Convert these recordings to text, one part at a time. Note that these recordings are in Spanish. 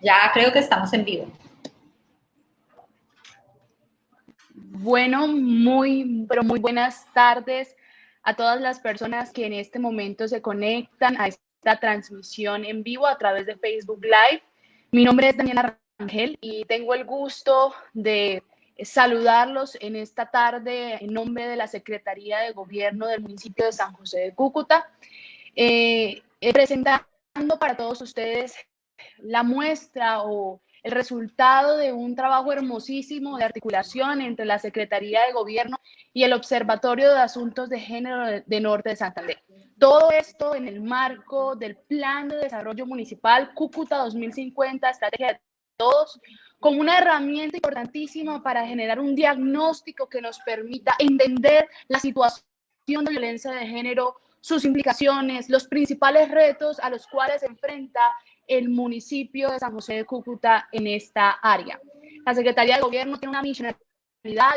Ya creo que estamos en vivo. Bueno, pero muy buenas tardes a todas las personas que en este momento se conectan a esta transmisión en vivo a través de Facebook Live. Mi nombre es Daniela Rangel y tengo el gusto de saludarlos en esta tarde en nombre de la Secretaría de Gobierno del municipio de San José de Cúcuta, presentando para todos ustedes la muestra o el resultado de un trabajo hermosísimo de articulación entre la Secretaría de Gobierno y el Observatorio de Asuntos de Género de Norte de Santander. Todo esto en el marco del Plan de Desarrollo Municipal Cúcuta 2050, Estrategia de Todos, como una herramienta importantísima para generar un diagnóstico que nos permita entender la situación de violencia de género, sus implicaciones, los principales retos a los cuales se enfrenta el municipio de San José de Cúcuta en esta área. La Secretaría de Gobierno tiene una misionalidad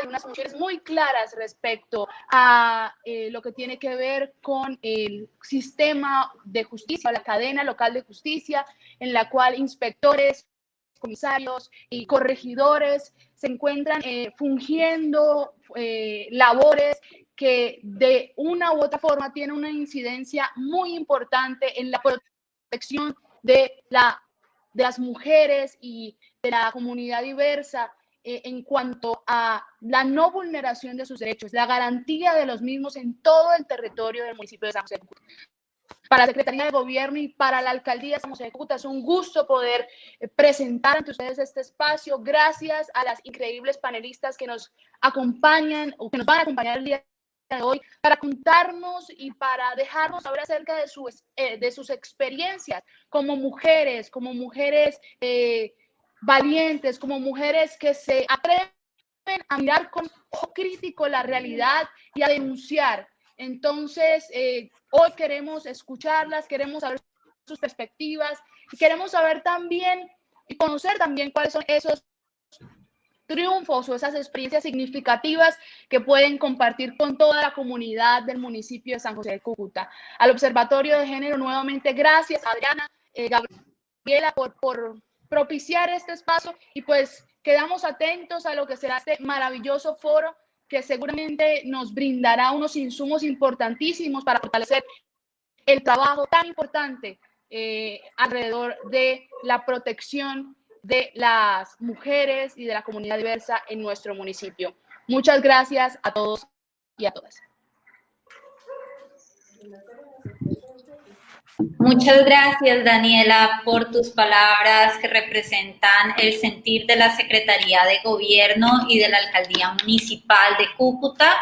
y unas funciones muy claras respecto a lo que tiene que ver con el sistema de justicia, la cadena local de justicia, en la cual inspectores, comisarios y corregidores se encuentran fungiendo labores que de una u otra forma tienen una incidencia muy importante en la protección de las mujeres y de la comunidad diversa en cuanto a la no vulneración de sus derechos, la garantía de los mismos en todo el territorio del municipio de San José de Cúcuta. Para la Secretaría de Gobierno y para la Alcaldía de San José de Cúcuta es un gusto poder presentar ante ustedes este espacio. Gracias a las increíbles panelistas que nos acompañan o que nos van a acompañar el día de hoy para contarnos y para dejarnos saber acerca de sus experiencias como mujeres valientes, como mujeres que se atreven a mirar con ojo crítico la realidad y a denunciar. Entonces, hoy queremos escucharlas, queremos saber sus perspectivas y queremos saber también y conocer también cuáles son esos triunfos o esas experiencias significativas que pueden compartir con toda la comunidad del municipio de San José de Cúcuta. Al Observatorio de Género, nuevamente, gracias, Adriana, Gabriela, por propiciar este espacio y pues quedamos atentos a lo que será este maravilloso foro que seguramente nos brindará unos insumos importantísimos para fortalecer el trabajo tan importante alrededor de la protección de las mujeres y de la comunidad diversa en nuestro municipio. Muchas gracias a todos y a todas. Muchas gracias, Daniela, por tus palabras que representan el sentir de la Secretaría de Gobierno y de la Alcaldía Municipal de Cúcuta.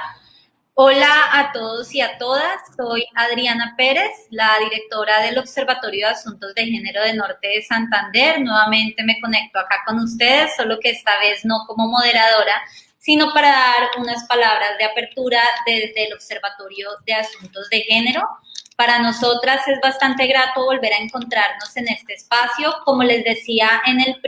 Hola a todos y a todas, soy Adriana Pérez, la directora del Observatorio de Asuntos de Género de Norte de Santander. Nuevamente me conecto acá con ustedes, solo que esta vez no como moderadora, sino para dar unas palabras de apertura desde el Observatorio de Asuntos de Género. Para nosotras es bastante grato volver a encontrarnos en este espacio. Como les decía en el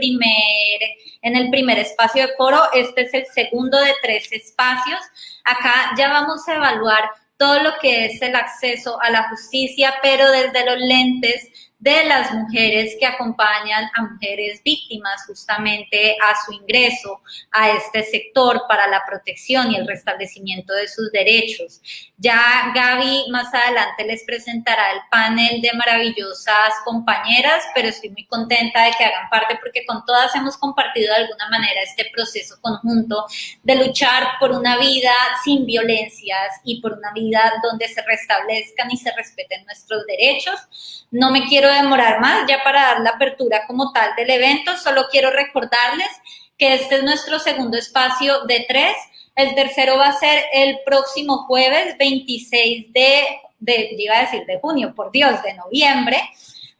primer espacio de foro, este es el segundo de 3 espacios. Acá ya vamos a evaluar todo lo que es el acceso a la justicia, pero desde los lentes de las mujeres que acompañan a mujeres víctimas justamente a su ingreso a este sector para la protección y el restablecimiento de sus derechos. Ya Gaby más adelante les presentará el panel de maravillosas compañeras, pero estoy muy contenta de que hagan parte porque con todas hemos compartido de alguna manera este proceso conjunto de luchar por una vida sin violencias y por una vida donde se restablezcan y se respeten nuestros derechos. No me quiero demorar más ya para dar la apertura como tal del evento, solo quiero recordarles que este es nuestro segundo espacio de 3. El tercero va a ser el próximo jueves 26 de junio, por Dios, de noviembre,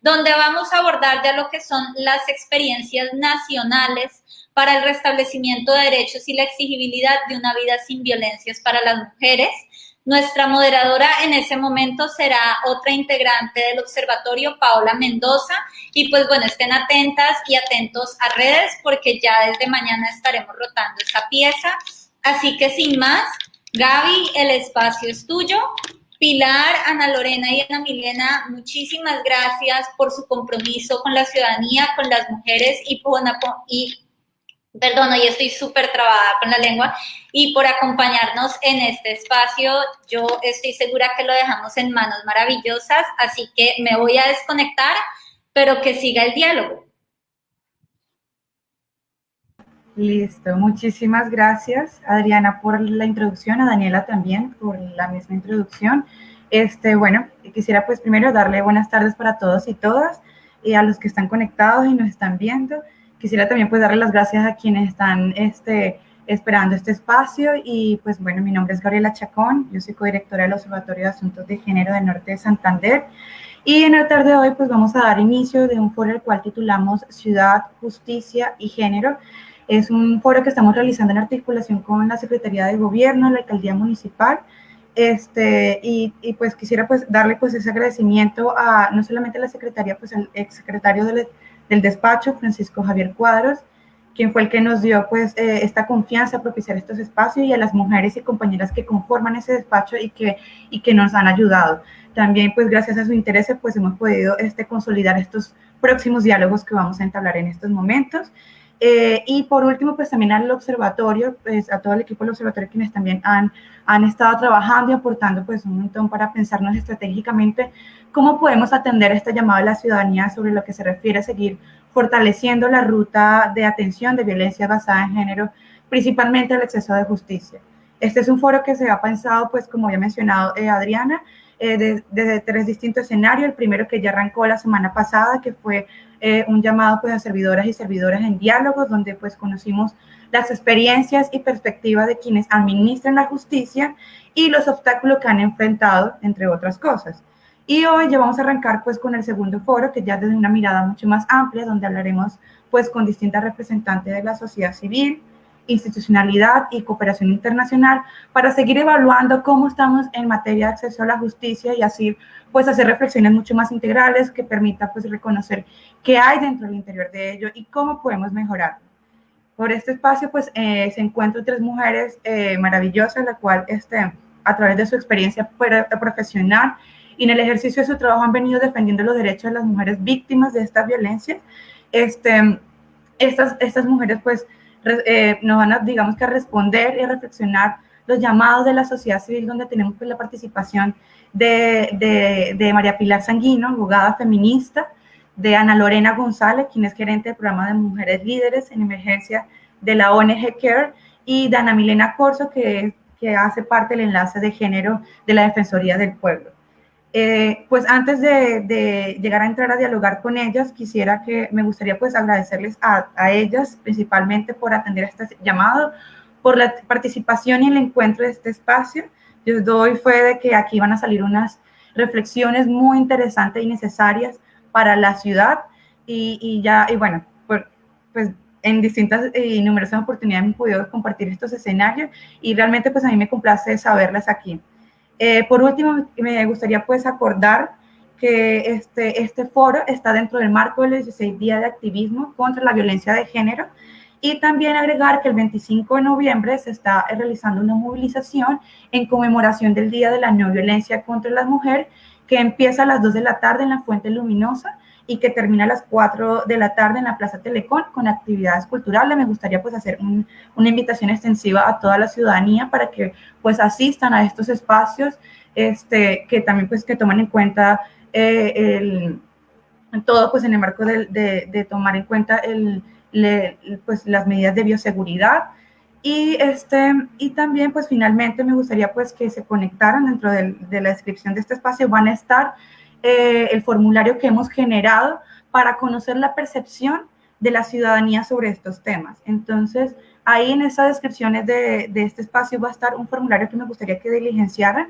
donde vamos a abordar ya lo que son las experiencias nacionales para el restablecimiento de derechos y la exigibilidad de una vida sin violencias para las mujeres. Nuestra moderadora en ese momento será otra integrante del observatorio, Paola Mendoza, y pues bueno, estén atentas y atentos a redes porque ya desde mañana estaremos rotando esta pieza. Así que sin más, Gaby, el espacio es tuyo. Pilar, Ana Lorena y Ana Milena, muchísimas gracias por su compromiso con la ciudadanía, con las mujeres perdón, hoy estoy súper trabada con la lengua, y por acompañarnos en este espacio. Yo estoy segura que lo dejamos en manos maravillosas, así que me voy a desconectar, pero que siga el diálogo. Listo, muchísimas gracias Adriana por la introducción, a Daniela también por la misma introducción. Bueno, quisiera pues primero darle buenas tardes para todos y todas, a los que están conectados y nos están viendo. Quisiera también pues darle las gracias a quienes están esperando este espacio y pues bueno, mi nombre es Gabriela Chacón, yo soy codirectora del Observatorio de Asuntos de Género del Norte de Santander. Y en el tarde de hoy pues vamos a dar inicio de un foro el cual titulamos Ciudad, Justicia y Género. Es un foro que estamos realizando en articulación con la Secretaría de Gobierno, la Alcaldía Municipal, y pues quisiera pues darle pues ese agradecimiento a no solamente a la Secretaría, pues al exsecretario del despacho, Francisco Javier Cuadros, quien fue el que nos dio pues esta confianza a propiciar estos espacios, y a las mujeres y compañeras que conforman ese despacho y que nos han ayudado. También pues gracias a su interés pues hemos podido consolidar estos próximos diálogos que vamos a entablar en estos momentos. Y por último, pues también al observatorio, pues a todo el equipo del observatorio, quienes también han estado trabajando y aportando pues un montón para pensarnos estratégicamente cómo podemos atender esta llamada de la ciudadanía sobre lo que se refiere a seguir fortaleciendo la ruta de atención de violencia basada en género, principalmente el acceso de justicia. Este es un foro que se ha pensado, pues como ya mencionado Adriana, desde tres distintos escenarios. El primero que ya arrancó la semana pasada, que fue un llamado pues a servidoras y servidoras en diálogos, donde pues conocimos las experiencias y perspectivas de quienes administran la justicia y los obstáculos que han enfrentado, entre otras cosas. Y hoy ya vamos a arrancar pues con el segundo foro, que ya desde una mirada mucho más amplia, donde hablaremos pues con distintas representantes de la sociedad civil, institucionalidad y cooperación internacional, para seguir evaluando cómo estamos en materia de acceso a la justicia y así pues hacer reflexiones mucho más integrales que permita pues reconocer qué hay dentro del interior de ello y cómo podemos mejorar. Por este espacio pues se encuentran tres mujeres maravillosas, la cual a través de su experiencia profesional y en el ejercicio de su trabajo han venido defendiendo los derechos de las mujeres víctimas de esta violencia. Estas mujeres pues nos van a, digamos que a responder y a reflexionar los llamados de la sociedad civil, donde tenemos pues la participación de María Pilar Sanguino, abogada feminista, de Ana Lorena González, quien es gerente del programa de Mujeres Líderes en Emergencia de la ONG CARE, y de Ana Milena Corso, que hace parte del enlace de género de la Defensoría del Pueblo. Pues antes de llegar a entrar a dialogar con ellas, me gustaría pues agradecerles a ellas principalmente por atender este llamado, por la participación y el encuentro de este espacio. Yo doy fe de que aquí van a salir unas reflexiones muy interesantes y necesarias para la ciudad, y bueno, pues en distintas y numerosas oportunidades hemos podido compartir estos escenarios, y realmente pues a mí me complace saberlas aquí. Por último, me gustaría pues acordar que este foro está dentro del marco del 16 Día de Activismo contra la Violencia de Género, y también agregar que el 25 de noviembre se está realizando una movilización en conmemoración del Día de la No Violencia contra la Mujer, que empieza a las 2 de la tarde en la Fuente Luminosa y que termina a las 4 de la tarde en la Plaza Telecom con actividades culturales. Me gustaría pues hacer una invitación extensiva a toda la ciudadanía para que pues asistan a estos espacios, que también pues que toman en cuenta todo pues en el marco de tomar en cuenta pues las medidas de bioseguridad. Y también pues finalmente me gustaría pues que se conectaran dentro de la descripción de este espacio. Van a estar el formulario que hemos generado para conocer la percepción de la ciudadanía sobre estos temas. Entonces, ahí en esas descripciones de este espacio va a estar un formulario que me gustaría que diligenciaran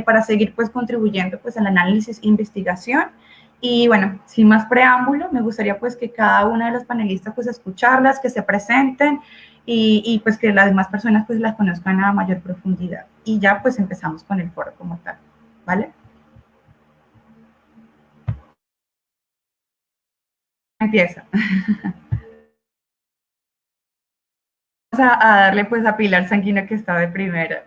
para seguir pues contribuyendo pues al análisis e investigación. Y bueno, sin más preámbulo, me gustaría pues que cada una de las panelistas pues escucharlas, que se presenten y pues que las demás personas pues las conozcan a mayor profundidad. Y ya pues empezamos con el foro como tal, ¿vale? Empieza. Vamos a darle pues a Pilar Sanguino, que está de primera.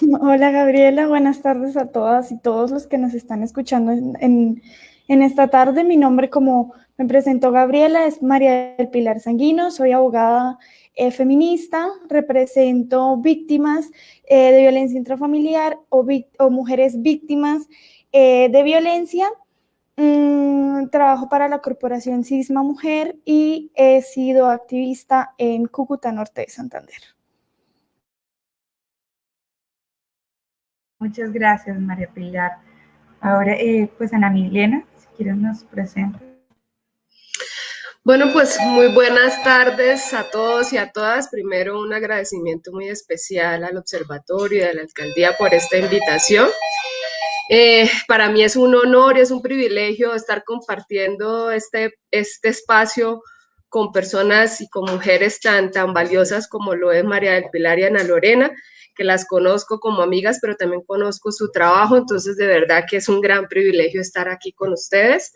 Hola Gabriela, buenas tardes a todas y todos los que nos están escuchando en esta tarde. Mi nombre, como me presentó Gabriela, es María del Pilar Sanguino, soy abogada feminista, represento víctimas de violencia intrafamiliar o mujeres víctimas de violencia. Trabajo para la Corporación Cisma Mujer y he sido activista en Cúcuta Norte de Santander. Muchas gracias, María Pilar. Ahora, pues Ana Milena, si quieres nos presenta. Bueno, pues muy buenas tardes a todos y a todas. Primero, un agradecimiento muy especial al Observatorio y a la Alcaldía por esta invitación. Para mí es un honor y es un privilegio estar compartiendo este espacio con personas y con mujeres tan valiosas como lo es María del Pilar y Ana Lorena, que las conozco como amigas, pero también conozco su trabajo, entonces de verdad que es un gran privilegio estar aquí con ustedes.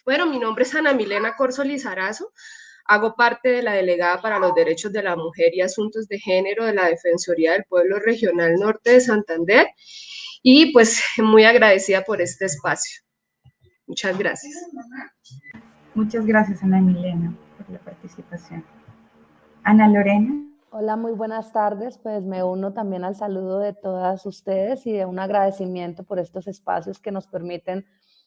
Bueno, mi nombre es Ana Milena Corzo Lizarazo, hago parte de la Delegada para los Derechos de la Mujer y Asuntos de Género de la Defensoría del Pueblo Regional Norte de Santander y pues muy agradecida por este espacio. Muchas gracias. Muchas gracias, Ana Milena, por la participación. Ana Lorena. Hola, muy buenas tardes. Pues me uno también al saludo de todas ustedes y de un agradecimiento por estos espacios que nos permiten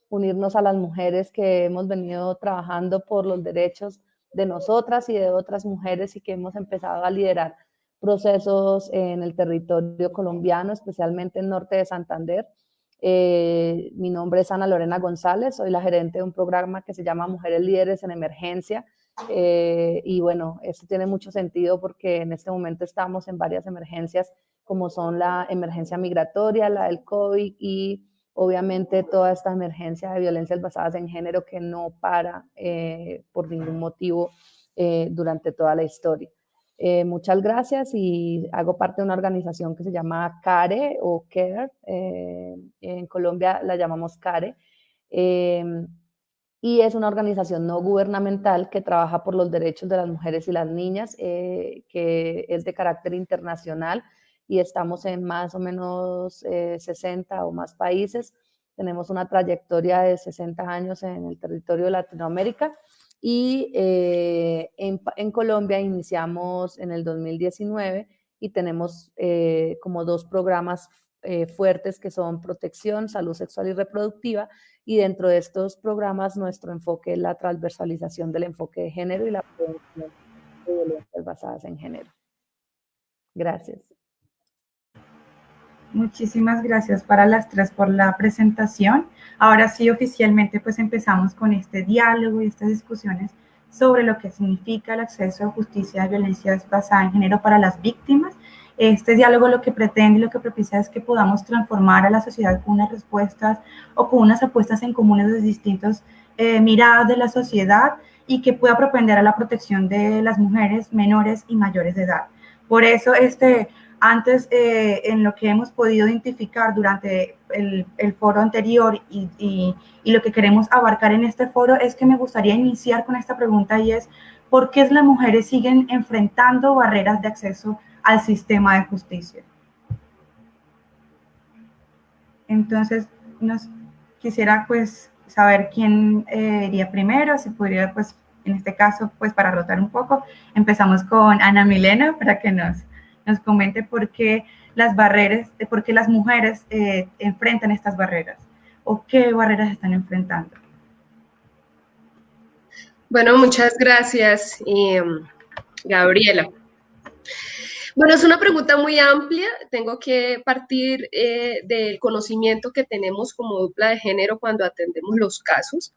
unirnos a las mujeres que hemos venido trabajando por los derechos de nosotras y de otras mujeres y que hemos empezado a liderar procesos en el territorio colombiano, especialmente en norte de Santander. Mi nombre es Ana Lorena González, soy la gerente de un programa que se llama Mujeres Líderes en Emergencia. Y bueno, esto tiene mucho sentido porque en este momento estamos en varias emergencias como son la emergencia migratoria, la del COVID y obviamente toda esta emergencia de violencias basadas en género que no para por ningún motivo durante toda la historia. Muchas gracias y hago parte de una organización que se llama CARE o CARE, en Colombia la llamamos CARE, y es una organización no gubernamental que trabaja por los derechos de las mujeres y las niñas, que es de carácter internacional y estamos en más o menos 60 o más países. Tenemos una trayectoria de 60 años en el territorio de Latinoamérica y en Colombia iniciamos en el 2019 y tenemos como dos programas fuertes que son protección, salud sexual y reproductiva, y dentro de estos programas nuestro enfoque es la transversalización del enfoque de género y la prevención de violencias basadas en género. Gracias. Muchísimas gracias para las tres por la presentación. Ahora sí, oficialmente, pues empezamos con este diálogo y estas discusiones sobre lo que significa el acceso a justicia de violencias basadas en género para las víctimas. Este diálogo lo que pretende y lo que propicia es que podamos transformar a la sociedad con unas respuestas o con unas apuestas en comunes de distintas miradas de la sociedad y que pueda propender a la protección de las mujeres menores y mayores de edad. Por eso, antes, en lo que hemos podido identificar durante el foro anterior y lo que queremos abarcar en este foro es que me gustaría iniciar con esta pregunta y es, ¿por qué las mujeres siguen enfrentando barreras de acceso al sistema de justicia? Entonces, quisiera pues saber quién iría primero, si podría pues en este caso pues para rotar un poco, empezamos con Ana Milena para que nos comente por qué las mujeres enfrentan estas barreras o qué barreras están enfrentando. Bueno, muchas gracias, Gabriela. Bueno, es una pregunta muy amplia. Tengo que partir del conocimiento que tenemos como dupla de género cuando atendemos los casos.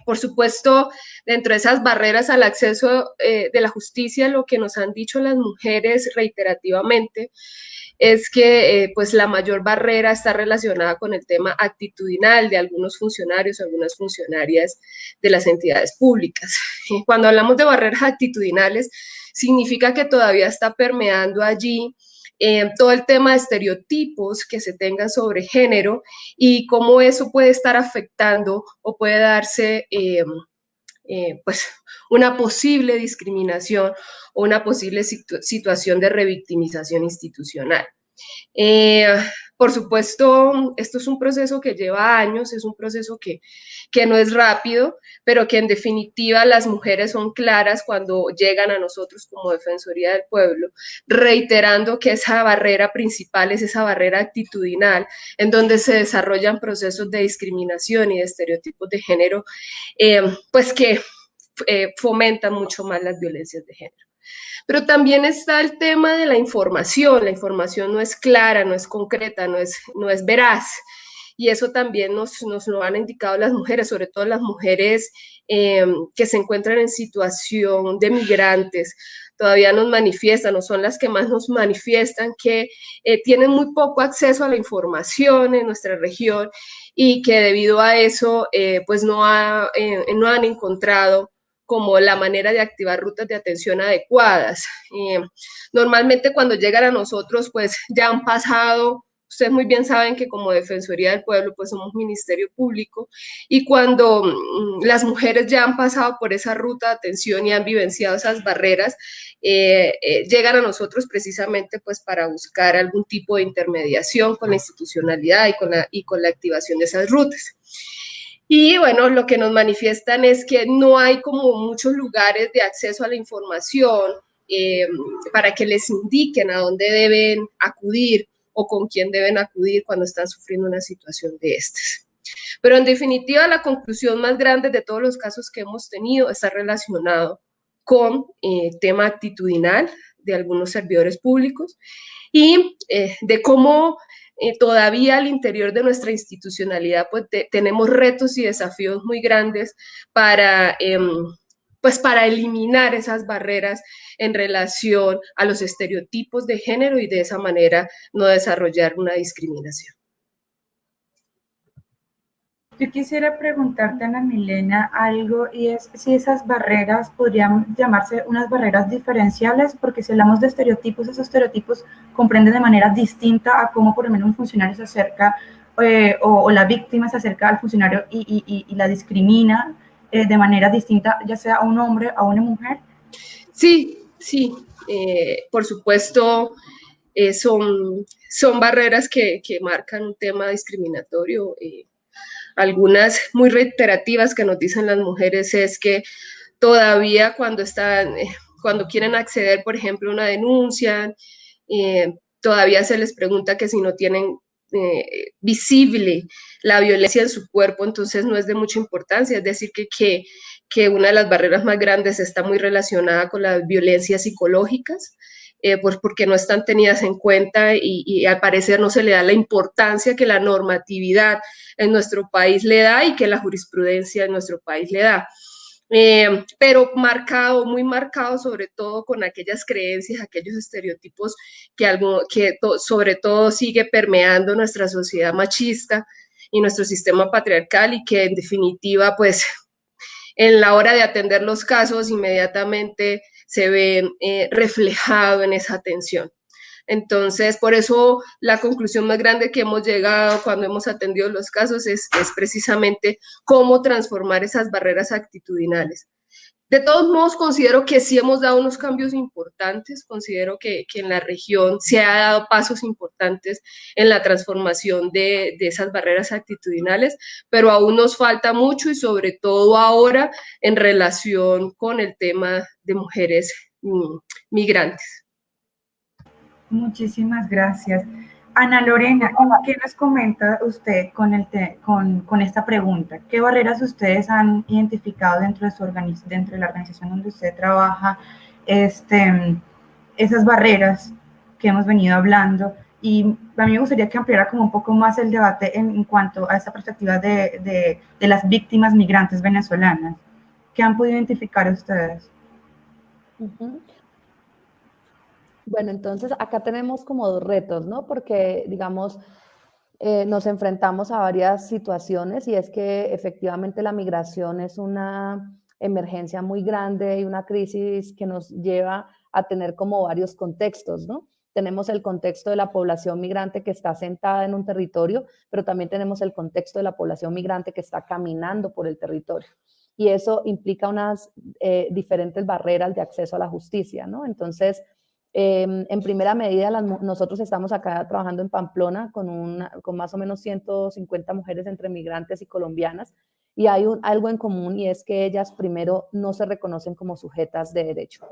Por supuesto, dentro de esas barreras al acceso de la justicia, lo que nos han dicho las mujeres reiterativamente es que pues la mayor barrera está relacionada con el tema actitudinal de algunos funcionarios o algunas funcionarias de las entidades públicas. Cuando hablamos de barreras actitudinales, significa que todavía está permeando allí todo el tema de estereotipos que se tengan sobre género y cómo eso puede estar afectando o puede darse pues una posible discriminación o una posible situación de revictimización institucional. Por supuesto, esto es un proceso que lleva años, es un proceso que no es rápido, pero que en definitiva las mujeres son claras cuando llegan a nosotros como Defensoría del Pueblo, reiterando que esa barrera principal es esa barrera actitudinal, en donde se desarrollan procesos de discriminación y de estereotipos de género, pues que fomentan mucho más las violencias de género. Pero también está el tema de la información no es clara, no es concreta, no es veraz, y eso también nos lo han indicado las mujeres, sobre todo las mujeres que se encuentran en situación de migrantes, todavía nos manifiestan, o son las que más nos manifiestan, que tienen muy poco acceso a la información en nuestra región y que debido a eso pues no han encontrado como la manera de activar rutas de atención adecuadas. Normalmente cuando llegan a nosotros, pues ya han pasado, ustedes muy bien saben que como Defensoría del Pueblo, pues somos Ministerio Público, y cuando las mujeres ya han pasado por esa ruta de atención y han vivenciado esas barreras, llegan a nosotros precisamente pues para buscar algún tipo de intermediación con la institucionalidad y con la activación de esas rutas. Y bueno, lo que nos manifiestan es que no hay como muchos lugares de acceso a la información para que les indiquen a dónde deben acudir o con quién deben acudir cuando están sufriendo una situación de estas. Pero en definitiva, la conclusión más grande de todos los casos que hemos tenido está relacionado con tema actitudinal de algunos servidores públicos y de cómo todavía al interior de nuestra institucionalidad pues tenemos retos y desafíos muy grandes para, pues para eliminar esas barreras en relación a los estereotipos de género y de esa manera no desarrollar una discriminación. Yo quisiera preguntarte, Ana Milena, algo, y es si esas barreras podrían llamarse unas barreras diferenciales, porque si hablamos de estereotipos, esos estereotipos comprenden de manera distinta a cómo por lo menos un funcionario se acerca o la víctima se acerca al funcionario y la discrimina de manera distinta, ya sea a un hombre o a una mujer. Sí, sí, por supuesto, son barreras que marcan un tema discriminatorio. Algunas muy reiterativas que nos dicen las mujeres es que todavía cuando quieren acceder, por ejemplo, a una denuncia, todavía se les pregunta que si no tienen visible la violencia en su cuerpo, entonces no es de mucha importancia, es decir, que una de las barreras más grandes está muy relacionada con las violencias psicológicas, pues porque no están tenidas en cuenta y al parecer no se le da la importancia que la normatividad en nuestro país le da y que la jurisprudencia en nuestro país le da. Pero muy marcado sobre todo con aquellas creencias, aquellos estereotipos que sobre todo sigue permeando nuestra sociedad machista y nuestro sistema patriarcal y que en definitiva pues en la hora de atender los casos inmediatamente se ve reflejado en esa atención. Entonces, por eso la conclusión más grande que hemos llegado cuando hemos atendido los casos es precisamente cómo transformar esas barreras actitudinales. De todos modos, considero que sí hemos dado unos cambios importantes, considero que en la región se ha dado pasos importantes en la transformación de esas barreras actitudinales, pero aún nos falta mucho y sobre todo ahora en relación con el tema de mujeres migrantes. Muchísimas gracias. Ana Lorena, ¿qué nos comenta usted con esta pregunta? ¿Qué barreras ustedes han identificado dentro de la organización donde usted trabaja? Esas barreras que hemos venido hablando. Y a mí me gustaría que ampliara como un poco más el debate en cuanto a esa perspectiva de las víctimas migrantes venezolanas. ¿Qué han podido identificar ustedes? Bueno, entonces acá tenemos como dos retos, ¿no? Porque, digamos, nos enfrentamos a varias situaciones y es que efectivamente la migración es una emergencia muy grande y una crisis que nos lleva a tener como varios contextos, ¿no? Tenemos el contexto de la población migrante que está asentada en un territorio, pero también tenemos el contexto de la población migrante que está caminando por el territorio. y eso implica unas diferentes barreras de acceso a la justicia, ¿no? Entonces, en primera medida, nosotros estamos acá trabajando en Pamplona con más o menos 150 mujeres entre migrantes y colombianas, y hay algo en común, y es que ellas primero no se reconocen como sujetas de derecho.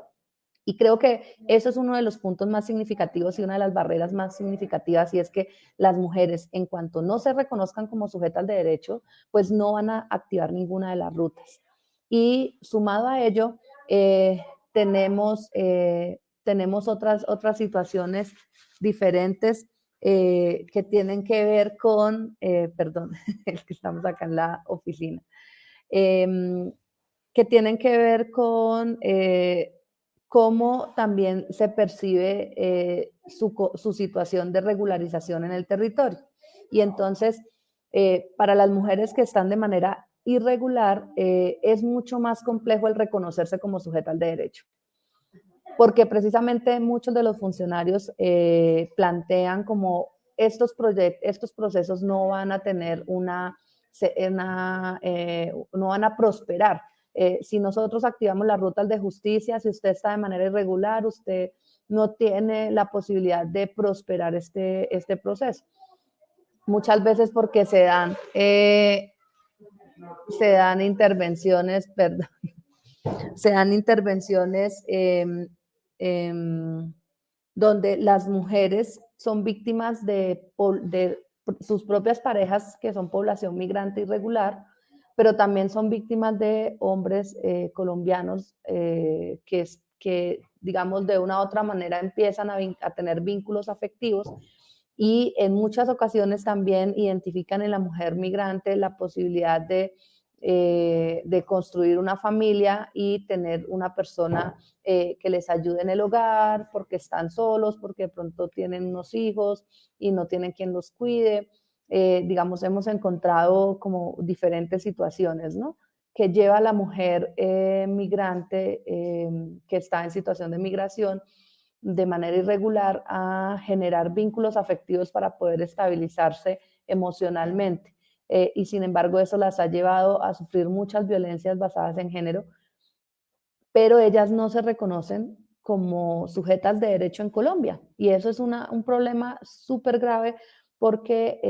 Y creo que eso es uno de los puntos más significativos y una de las barreras más significativas, y es que las mujeres, en cuanto no se reconozcan como sujetas de derecho, pues no van a activar ninguna de las rutas. Y sumado a ello, tenemos otras situaciones diferentes que tienen que ver con, perdón, es que estamos acá en la oficina, que tienen que ver con cómo también se percibe su situación de regularización en el territorio. Y entonces, para las mujeres que están de manera irregular, es mucho más complejo el reconocerse como sujetas de derecho, porque precisamente muchos de los funcionarios plantean como estos procesos no van a tener no van a prosperar. Si nosotros activamos las rutas de justicia, si usted está de manera irregular, usted no tiene la posibilidad de prosperar este proceso. Muchas veces porque se dan intervenciones, perdón, se dan intervenciones donde las mujeres son víctimas de sus propias parejas, que son población migrante irregular, pero también son víctimas de hombres colombianos que, digamos, de una u otra manera empiezan a tener vínculos afectivos, y en muchas ocasiones también identifican en la mujer migrante la posibilidad de construir una familia y tener una persona que les ayude en el hogar, porque están solos, porque de pronto tienen unos hijos y no tienen quien los cuide. Digamos, hemos encontrado como diferentes situaciones, ¿no?, que lleva a la mujer migrante que está en situación de migración de manera irregular a generar vínculos afectivos para poder estabilizarse emocionalmente. Y sin embargo eso las ha llevado a sufrir muchas violencias basadas en género, pero ellas no se reconocen como sujetas de derecho en Colombia. Y eso es un problema súper grave, porque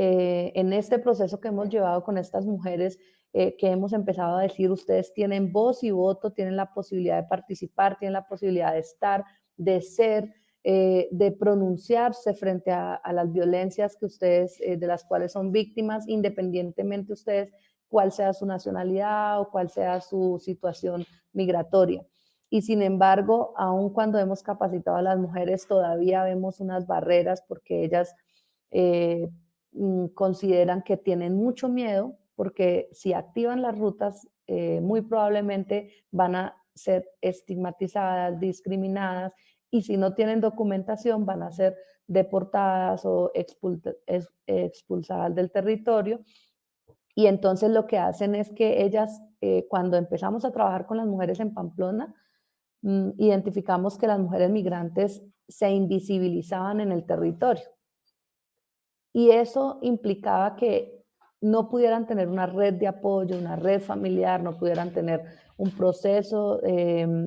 en este proceso que hemos llevado con estas mujeres, que hemos empezado a decir, ustedes tienen voz y voto, tienen la posibilidad de participar, tienen la posibilidad de estar, de ser, de pronunciarse frente a las violencias que ustedes, de las cuales son víctimas, independientemente ustedes cuál sea su nacionalidad o cuál sea su situación migratoria. Y sin embargo, aun cuando hemos capacitado a las mujeres, todavía vemos unas barreras, porque ellas consideran que tienen mucho miedo, porque si activan las rutas, muy probablemente van a ser estigmatizadas, discriminadas, y si no tienen documentación van a ser deportadas o expulsadas del territorio. Y entonces lo que hacen es que ellas, cuando empezamos a trabajar con las mujeres en Pamplona, identificamos que las mujeres migrantes se invisibilizaban en el territorio. Y eso implicaba que no pudieran tener una red de apoyo, una red familiar, no pudieran tener un proceso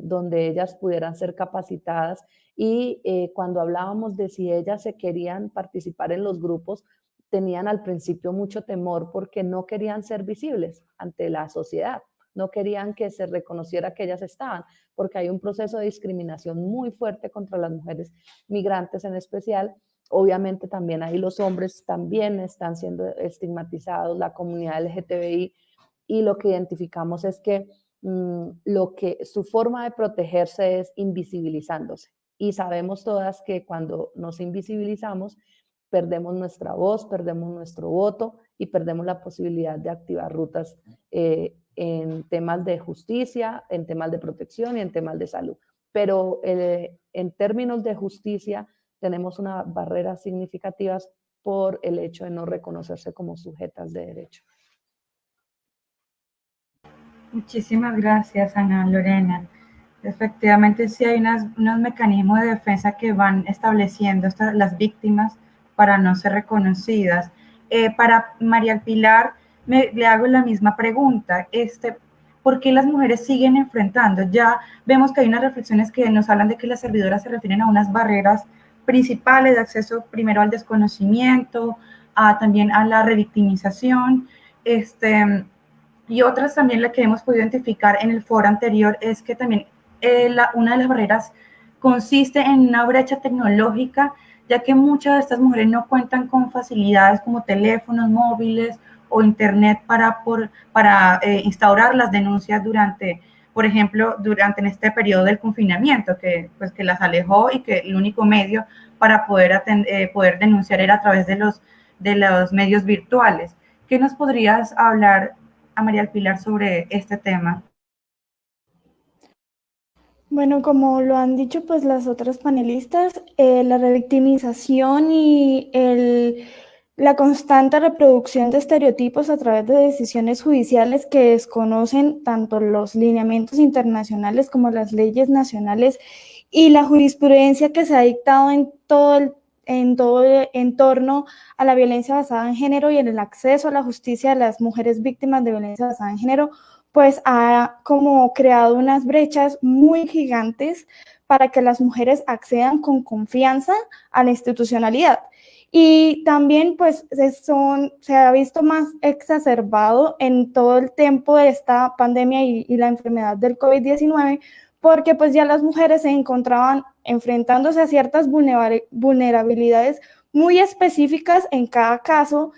donde ellas pudieran ser capacitadas. Y cuando hablábamos de si ellas se querían participar en los grupos, tenían al principio mucho temor, porque no querían ser visibles ante la sociedad, no querían que se reconociera que ellas estaban, porque hay un proceso de discriminación muy fuerte contra las mujeres migrantes en especial. Obviamente también ahí los hombres también están siendo estigmatizados, la comunidad LGTBI, y lo que identificamos es que su forma de protegerse es invisibilizándose. Y sabemos todas que cuando nos invisibilizamos, perdemos nuestra voz, perdemos nuestro voto y perdemos la posibilidad de activar rutas en temas de justicia, en temas de protección y en temas de salud. Pero en términos de justicia, tenemos unas barreras significativas por el hecho de no reconocerse como sujetas de derecho. Muchísimas gracias, Ana Lorena. Efectivamente, sí hay unos mecanismos de defensa que van estableciendo las víctimas para no ser reconocidas. Para María Pilar, le hago la misma pregunta. ¿por qué las mujeres siguen enfrentando? Ya vemos que hay unas reflexiones que nos hablan de que las servidoras se refieren a unas barreras principales de acceso primero al desconocimiento, también a la revictimización, y otras también la que hemos podido identificar en el foro anterior es que también una de las barreras consiste en una brecha tecnológica, ya que muchas de estas mujeres no cuentan con facilidades como teléfonos móviles o internet para instaurar las denuncias durante, por ejemplo, durante en este periodo del confinamiento, que las alejó y que el único medio para poder denunciar era a través de los medios virtuales. ¿Qué nos podrías hablar, a María del Pilar, sobre este tema? Bueno, como lo han dicho pues las otras panelistas, la revictimización y la constante reproducción de estereotipos a través de decisiones judiciales que desconocen tanto los lineamientos internacionales como las leyes nacionales y la jurisprudencia que se ha dictado en todo en torno a la violencia basada en género y en el acceso a la justicia de las mujeres víctimas de violencia basada en género, pues ha como creado unas brechas muy gigantes para que las mujeres accedan con confianza a la institucionalidad. Y también pues se ha visto más exacerbado en todo el tiempo de esta pandemia y la enfermedad del COVID-19, porque pues ya las mujeres se encontraban enfrentándose a ciertas vulnerabilidades muy específicas en cada caso,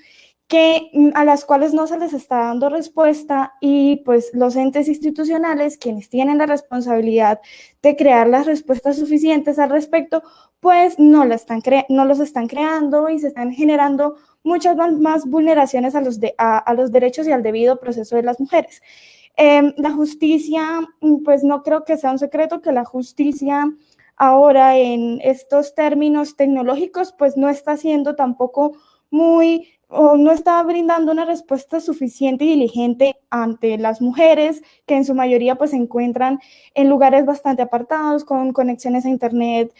a las cuales no se les está dando respuesta, y pues los entes institucionales, quienes tienen la responsabilidad de crear las respuestas suficientes al respecto, pues no los están creando y se están generando muchas más vulneraciones a los derechos y al debido proceso de las mujeres. La justicia, pues no creo que sea un secreto que la justicia ahora en estos términos tecnológicos pues no está siendo tampoco o no está brindando una respuesta suficiente y diligente ante las mujeres, que en su mayoría pues se encuentran en lugares bastante apartados, con conexiones a internet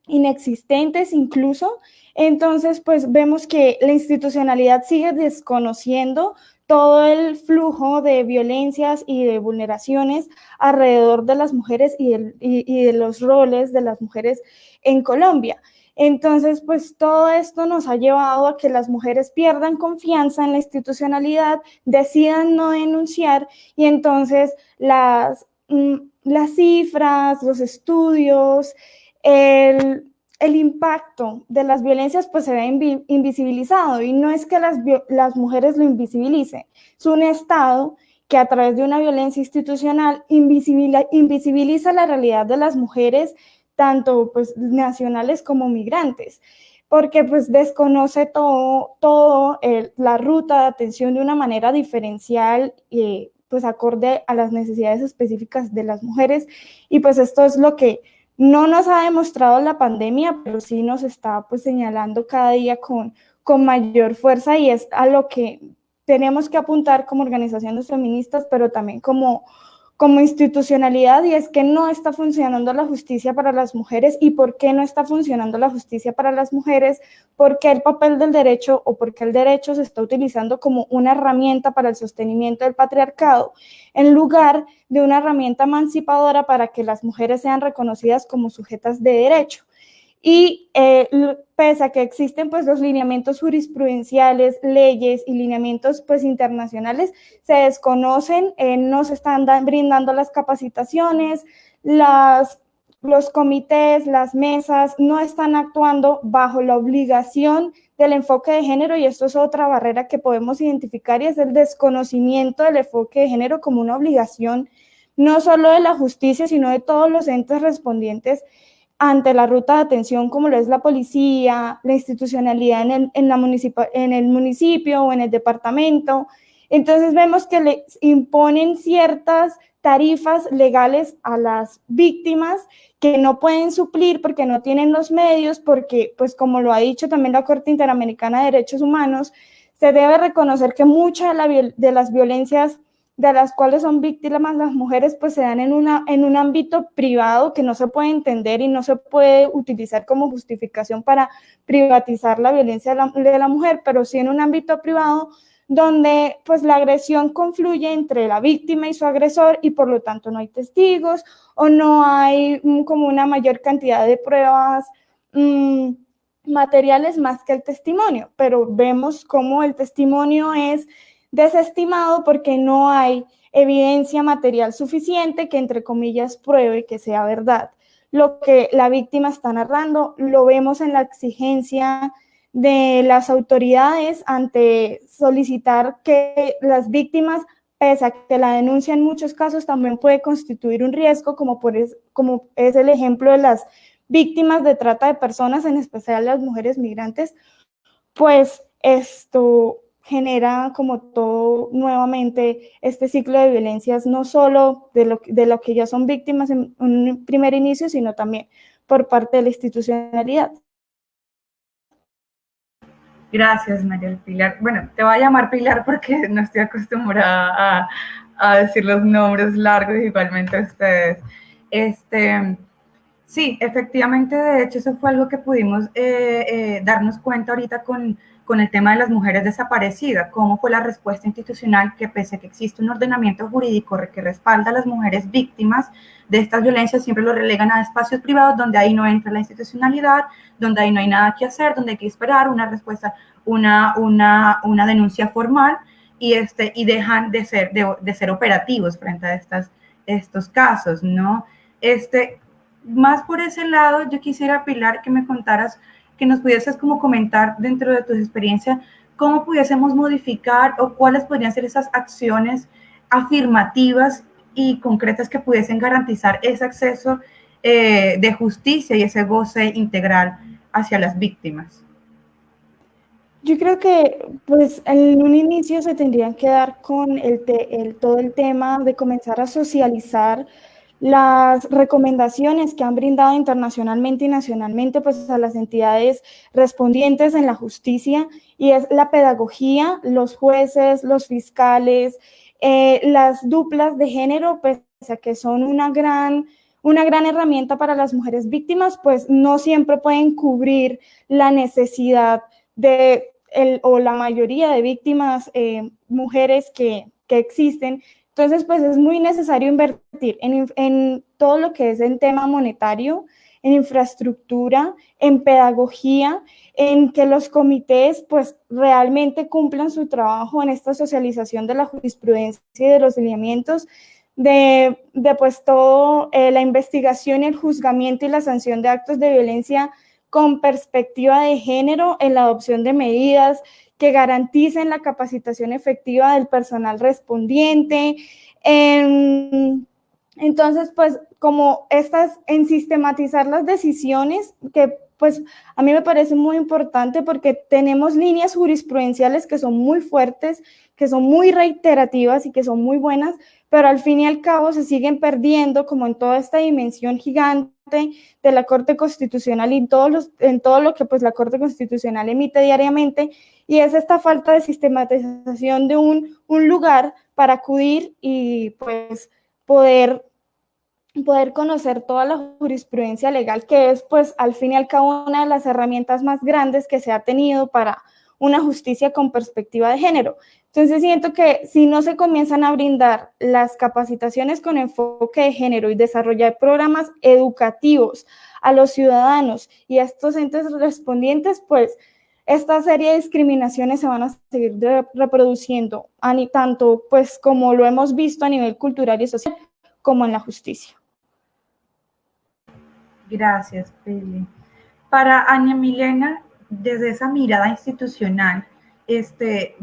inexistentes incluso. Entonces pues vemos que la institucionalidad sigue desconociendo todo el flujo de violencias y de vulneraciones alrededor de las mujeres y de los roles de las mujeres en Colombia. Entonces, pues todo esto nos ha llevado a que las mujeres pierdan confianza en la institucionalidad, decidan no denunciar, y entonces las cifras, los estudios, el impacto de las violencias pues se ve invisibilizado, y no es que las mujeres lo invisibilicen, es un Estado que a través de una violencia institucional invisibiliza la realidad de las mujeres, tanto pues nacionales como migrantes, porque pues desconoce la ruta de atención de una manera diferencial y pues acorde a las necesidades específicas de las mujeres. Y pues esto es lo que no nos ha demostrado la pandemia, pero sí nos está pues señalando cada día con mayor fuerza, y es a lo que tenemos que apuntar como organizaciones feministas, pero también como institucionalidad, y es que no está funcionando la justicia para las mujeres. ¿Y por qué no está funcionando la justicia para las mujeres? Porque el papel del derecho, o porque el derecho se está utilizando como una herramienta para el sostenimiento del patriarcado, en lugar de una herramienta emancipadora para que las mujeres sean reconocidas como sujetas de derecho. Y pese a que existen pues los lineamientos jurisprudenciales, leyes y lineamientos pues internacionales, se desconocen, no se están brindando las capacitaciones, los comités, las mesas no están actuando bajo la obligación del enfoque de género, y esto es otra barrera que podemos identificar, y es el desconocimiento del enfoque de género como una obligación no solo de la justicia, sino de todos los entes respondientes ante la ruta de atención, como lo es la policía, la institucionalidad en el municipio o en el departamento. Entonces vemos que le imponen ciertas tarifas legales a las víctimas que no pueden suplir porque no tienen los medios, porque, pues como lo ha dicho también la Corte Interamericana de Derechos Humanos, se debe reconocer que muchas de las violencias de las cuales son víctimas las mujeres, pues se dan en un ámbito privado que no se puede entender y no se puede utilizar como justificación para privatizar la violencia de la mujer, pero sí en un ámbito privado donde pues la agresión confluye entre la víctima y su agresor y por lo tanto no hay testigos o no hay como una mayor cantidad de pruebas materiales más que el testimonio, pero vemos cómo el testimonio es desestimado porque no hay evidencia material suficiente que entre comillas pruebe que sea verdad. Lo que la víctima está narrando lo vemos en la exigencia de las autoridades ante solicitar que las víctimas, pese a que la denuncia en muchos casos también puede constituir un riesgo, como es el ejemplo de las víctimas de trata de personas, en especial las mujeres migrantes, pues esto genera como todo nuevamente este ciclo de violencias, no solo de lo que ya son víctimas en un primer inicio, sino también por parte de la institucionalidad. Gracias, María del Pilar. Bueno, te voy a llamar Pilar porque no estoy acostumbrada a decir los nombres largos, igualmente ustedes. Sí, efectivamente, de hecho, eso fue algo que pudimos darnos cuenta ahorita con el tema de las mujeres desaparecidas, cómo fue la respuesta institucional que pese a que existe un ordenamiento jurídico que respalda a las mujeres víctimas de estas violencias, siempre lo relegan a espacios privados donde ahí no entra la institucionalidad, donde ahí no hay nada que hacer, donde hay que esperar una respuesta, una denuncia formal y dejan de ser operativos frente a estos casos, ¿no? Más por ese lado, yo quisiera, Pilar, que me contaras, que nos pudieses como comentar dentro de tu experiencia, cómo pudiésemos modificar o cuáles podrían ser esas acciones afirmativas y concretas que pudiesen garantizar ese acceso de justicia y ese goce integral hacia las víctimas. Yo creo que pues en un inicio se tendrían que dar con todo el tema de comenzar a socializar las recomendaciones que han brindado internacionalmente y nacionalmente pues a las entidades respondientes en la justicia, y es la pedagogía, los jueces, los fiscales, las duplas de género, pese a que son una gran herramienta para las mujeres víctimas, pues no siempre pueden cubrir la necesidad o la mayoría de víctimas mujeres que existen. Entonces, pues es muy necesario invertir en todo lo que es en tema monetario, en infraestructura, en pedagogía, en que los comités pues realmente cumplan su trabajo en esta socialización de la jurisprudencia y de los lineamientos, de pues todo la investigación y el juzgamiento y la sanción de actos de violencia con perspectiva de género en la adopción de medidas que garanticen la capacitación efectiva del personal respondiente. Entonces, pues, como en sistematizar las decisiones, que pues a mí me parece muy importante porque tenemos líneas jurisprudenciales que son muy fuertes, que son muy reiterativas y que son muy buenas, pero al fin y al cabo se siguen perdiendo como en toda esta dimensión gigante de la Corte Constitucional y en todo lo que pues la Corte Constitucional emite diariamente, y es esta falta de sistematización de un lugar para acudir y pues poder conocer toda la jurisprudencia legal, que es pues al fin y al cabo una de las herramientas más grandes que se ha tenido para una justicia con perspectiva de género. Entonces siento que si no se comienzan a brindar las capacitaciones con enfoque de género y desarrollar programas educativos a los ciudadanos y a estos entes respondientes, pues esta serie de discriminaciones se van a seguir reproduciendo, tanto pues como lo hemos visto a nivel cultural y social, como en la justicia. Gracias, Pili. Para Ana Milena, desde esa mirada institucional,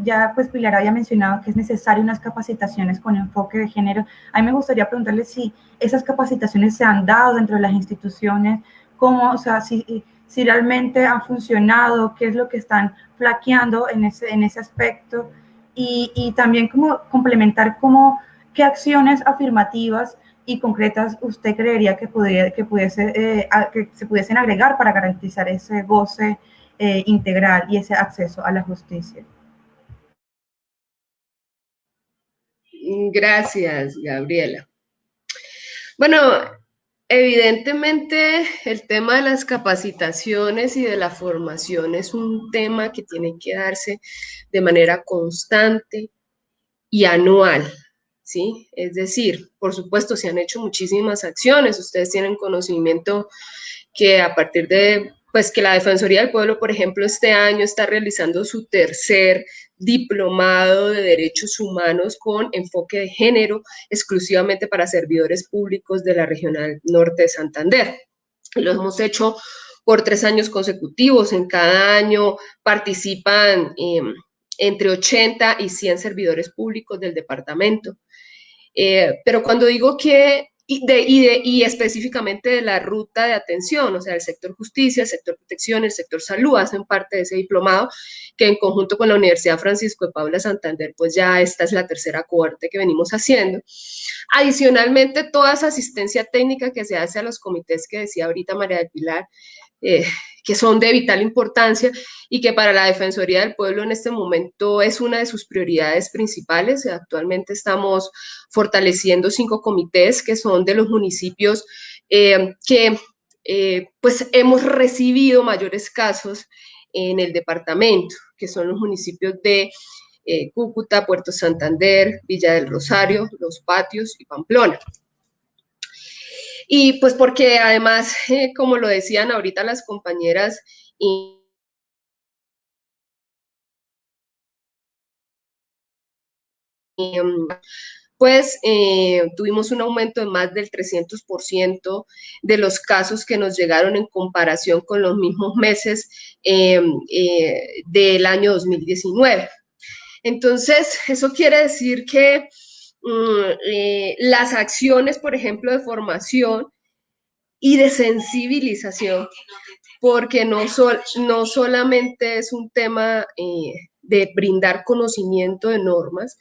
ya pues Pilar había mencionado que es necesario unas capacitaciones con enfoque de género. A mí me gustaría preguntarle si esas capacitaciones se han dado dentro de las instituciones, cómo, o sea, si realmente han funcionado, qué es lo que están flaqueando en ese aspecto, y también como complementar qué acciones afirmativas y concretas usted creería que se pudiesen agregar para garantizar ese goce integral y ese acceso a la justicia. Gracias, Gabriela. Bueno, Evidentemente, el tema de las capacitaciones y de la formación es un tema que tiene que darse de manera constante y anual, ¿sí? Es decir, por supuesto, se han hecho muchísimas acciones. Ustedes tienen conocimiento que a partir de, pues que la Defensoría del Pueblo, por ejemplo, este año está realizando su tercer diplomado de Derechos Humanos con enfoque de género exclusivamente para servidores públicos de la Regional Norte de Santander. Lo hemos hecho por 3 años consecutivos. En cada año participan entre 80 y 100 servidores públicos del departamento. Pero cuando digo que y específicamente de la ruta de atención, o sea, el sector justicia, el sector protección, el sector salud, hacen parte de ese diplomado que en conjunto con la Universidad Francisco de Paula Santander, pues ya esta es la tercera cohorte que venimos haciendo. Adicionalmente, toda esa asistencia técnica que se hace a los comités que decía ahorita María del Pilar, que son de vital importancia y que para la Defensoría del Pueblo en este momento es una de sus prioridades principales. Actualmente estamos fortaleciendo 5 comités que son de los municipios que pues hemos recibido mayores casos en el departamento, que son los municipios de Cúcuta, Puerto Santander, Villa del Rosario, Los Patios y Pamplona. Y pues porque además, como lo decían ahorita las compañeras, pues tuvimos un aumento de más del 300% de los casos que nos llegaron en comparación con los mismos meses del año 2019. Entonces, eso quiere decir que las acciones, por ejemplo, de formación y de sensibilización, porque no solamente es un tema de brindar conocimiento de normas,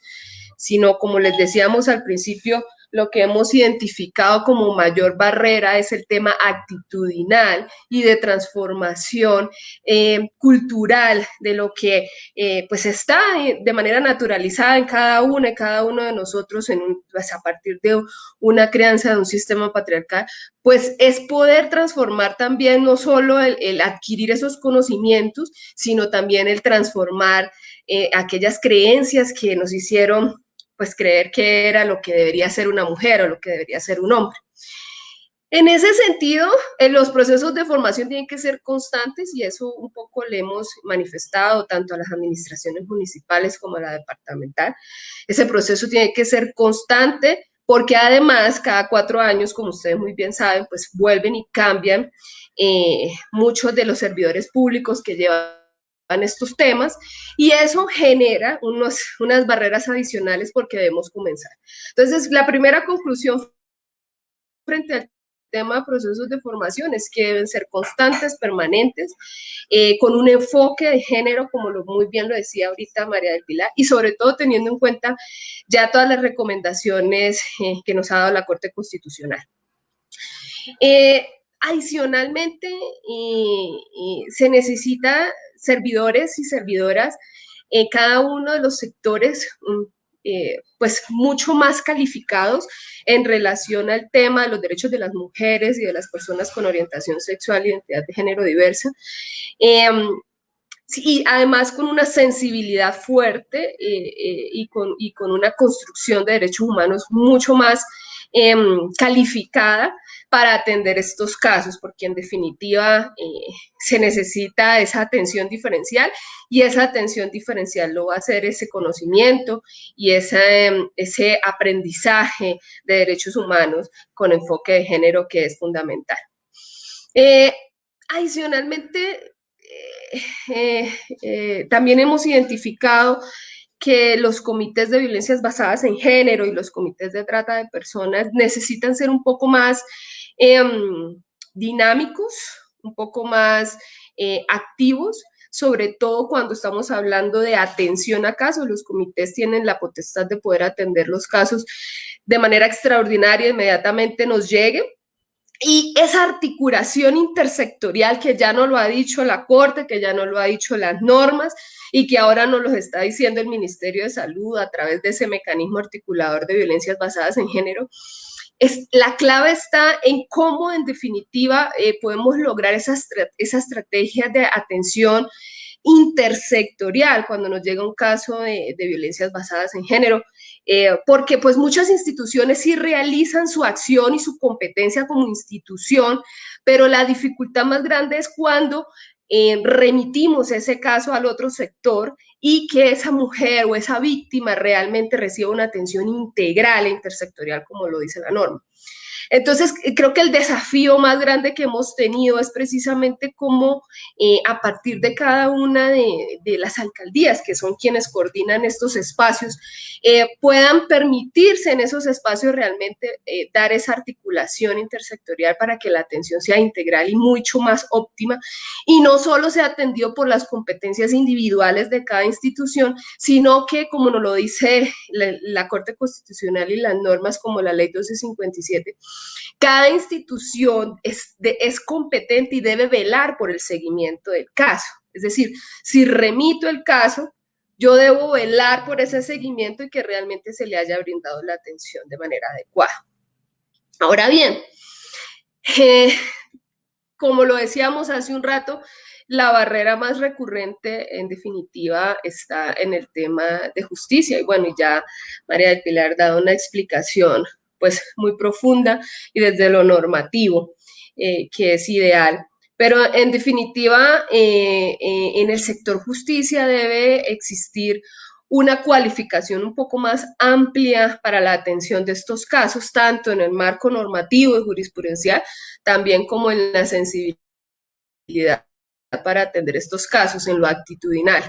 sino, como les decíamos al principio, lo que hemos identificado como mayor barrera es el tema actitudinal y de transformación cultural de lo que pues está de manera naturalizada en cada una y cada uno de nosotros pues a partir de una crianza de un sistema patriarcal, pues es poder transformar también no solo el adquirir esos conocimientos, sino también el transformar aquellas creencias que nos hicieron pues creer que era lo que debería ser una mujer o lo que debería ser un hombre. En ese sentido, los procesos de formación tienen que ser constantes y eso un poco le hemos manifestado tanto a las administraciones municipales como a la departamental. Ese proceso tiene que ser constante porque además cada 4 años, como ustedes muy bien saben, pues vuelven y cambian muchos de los servidores públicos que llevan estos temas y eso genera unas barreras adicionales porque debemos comenzar. Entonces, la primera conclusión frente al tema de procesos de formación es que deben ser constantes, permanentes, con un enfoque de género, como muy bien lo decía ahorita María del Pilar, y sobre todo teniendo en cuenta ya todas las recomendaciones que nos ha dado la Corte Constitucional. Adicionalmente, se necesita servidores y servidoras en cada uno de los sectores pues mucho más calificados en relación al tema de los derechos de las mujeres y de las personas con orientación sexual e identidad de género diversa. Y además con una sensibilidad fuerte y con una construcción de derechos humanos mucho más calificada para atender estos casos, porque en definitiva se necesita esa atención diferencial y esa atención diferencial lo va a hacer ese conocimiento y ese aprendizaje de derechos humanos con enfoque de género que es fundamental. Adicionalmente, también hemos identificado que los comités de violencias basadas en género y los comités de trata de personas necesitan ser un poco más dinámicos, un poco más activos, sobre todo cuando estamos hablando de atención a casos. Los comités tienen la potestad de poder atender los casos de manera extraordinaria, inmediatamente nos lleguen. Y esa articulación intersectorial que ya nos lo ha dicho la Corte, que ya nos lo ha dicho las normas y que ahora nos lo está diciendo el Ministerio de Salud a través de ese mecanismo articulador de violencias basadas en género, la clave está en cómo, en definitiva, podemos lograr esa estrategia de atención intersectorial cuando nos llega un caso de violencias basadas en género, porque pues muchas instituciones sí realizan su acción y su competencia como institución, pero la dificultad más grande es cuando remitimos ese caso al otro sector y que esa mujer o esa víctima realmente reciba una atención integral e intersectorial, como lo dice la norma. Entonces, creo que el desafío más grande que hemos tenido es precisamente cómo a partir de cada una de las alcaldías, que son quienes coordinan estos espacios, puedan permitirse en esos espacios realmente dar esa articulación intersectorial para que la atención sea integral y mucho más óptima, y no solo sea atendido por las competencias individuales de cada institución, sino que, como nos lo dice la Corte Constitucional y las normas como la Ley 1257, cada institución es competente y debe velar por el seguimiento del caso. Es decir, si remito el caso, yo debo velar por ese seguimiento y que realmente se le haya brindado la atención de manera adecuada. Ahora bien, como lo decíamos hace un rato, la barrera más recurrente, en definitiva, está en el tema de justicia. Y bueno, ya María del Pilar ha dado una explicación pues muy profunda y desde lo normativo, que es ideal. Pero en definitiva, en el sector justicia debe existir una cualificación un poco más amplia para la atención de estos casos, tanto en el marco normativo y jurisprudencial, también como en la sensibilidad para atender estos casos en lo actitudinal.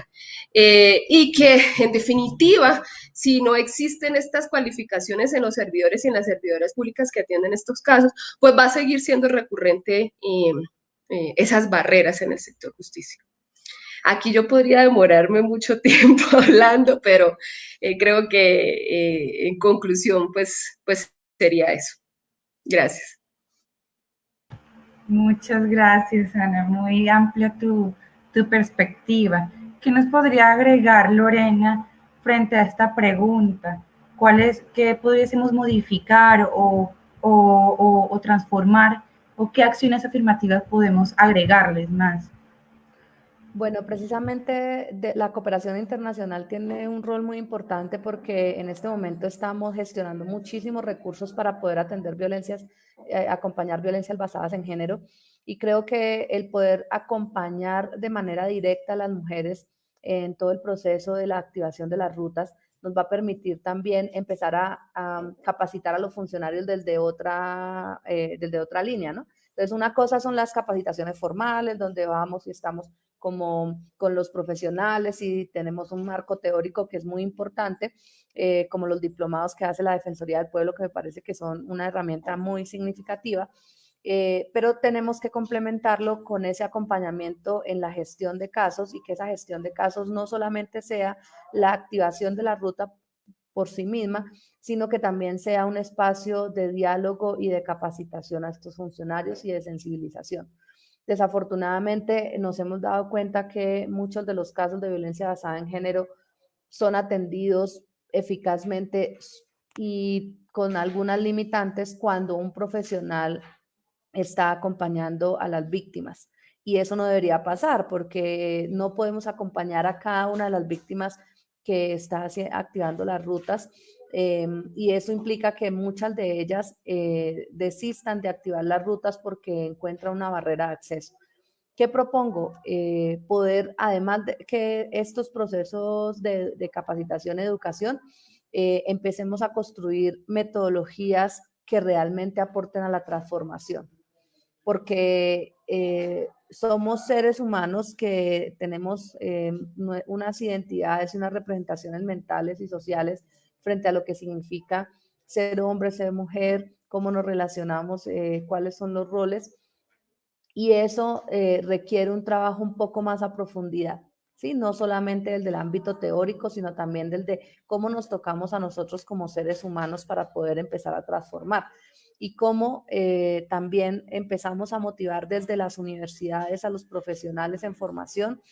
Y que, en definitiva, si no existen estas cualificaciones en los servidores y en las servidoras públicas que atienden estos casos, pues va a seguir siendo recurrente esas barreras en el sector justicia. Aquí yo podría demorarme mucho tiempo hablando, pero creo que en conclusión, pues sería eso. Gracias. Muchas gracias, Ana. Muy amplia tu perspectiva. ¿Qué nos podría agregar, Lorena, frente a esta pregunta? ¿Qué pudiésemos modificar o transformar? ¿O qué acciones afirmativas podemos agregarles más? Bueno, precisamente la cooperación internacional tiene un rol muy importante porque en este momento estamos gestionando muchísimos recursos para poder atender violencias, acompañar violencias basadas en género, y creo que el poder acompañar de manera directa a las mujeres en todo el proceso de la activación de las rutas nos va a permitir también empezar a capacitar a los funcionarios desde otra línea, ¿no? Entonces, una cosa son las capacitaciones formales, donde vamos y estamos como con los profesionales y tenemos un marco teórico que es muy importante, como los diplomados que hace la Defensoría del Pueblo, que me parece que son una herramienta muy significativa, pero tenemos que complementarlo con ese acompañamiento en la gestión de casos, y que esa gestión de casos no solamente sea la activación de la ruta por sí misma, sino que también sea un espacio de diálogo y de capacitación a estos funcionarios y de sensibilización. Desafortunadamente nos hemos dado cuenta que muchos de los casos de violencia basada en género son atendidos eficazmente y con algunas limitantes cuando un profesional está acompañando a las víctimas. Y eso no debería pasar, porque no podemos acompañar a cada una de las víctimas que está activando las rutas, y eso implica que muchas de ellas desistan de activar las rutas porque encuentran una barrera de acceso. ¿Qué propongo? Poder, además de que estos procesos de capacitación y educación, empecemos a construir metodologías que realmente aporten a la transformación, porque somos seres humanos que tenemos unas identidades y unas representaciones mentales y sociales frente a lo que significa ser hombre, ser mujer, cómo nos relacionamos, cuáles son los roles, y eso requiere un trabajo un poco más a profundidad, ¿sí? No solamente el del ámbito teórico, sino también del de cómo nos tocamos a nosotros como seres humanos para poder empezar a transformar, y cómo también empezamos a motivar desde las universidades a los profesionales en formación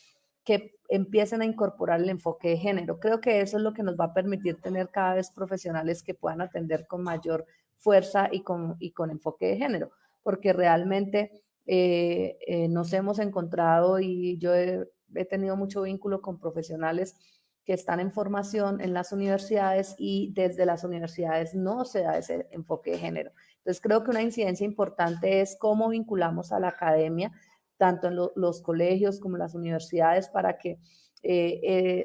que empiecen a incorporar el enfoque de género. Creo que eso es lo que nos va a permitir tener cada vez profesionales que puedan atender con mayor fuerza y con enfoque de género, porque realmente nos hemos encontrado y yo he tenido mucho vínculo con profesionales que están en formación en las universidades y desde las universidades no se da ese enfoque de género. Entonces creo que una incidencia importante es cómo vinculamos a la academia, tanto en los colegios como en las universidades, para que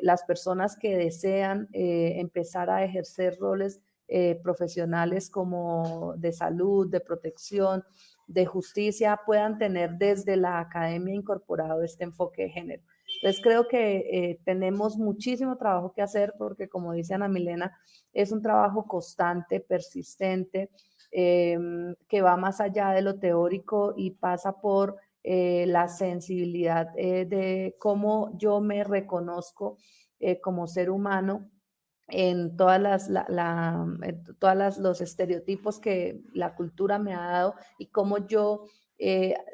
las personas que desean empezar a ejercer roles profesionales como de salud, de protección, de justicia, puedan tener desde la academia incorporado este enfoque de género. Entonces creo que tenemos muchísimo trabajo que hacer porque, como dice Ana Milena, es un trabajo constante, persistente, que va más allá de lo teórico y pasa por la sensibilidad de cómo yo me reconozco como ser humano en todas los estereotipos que la cultura me ha dado y cómo yo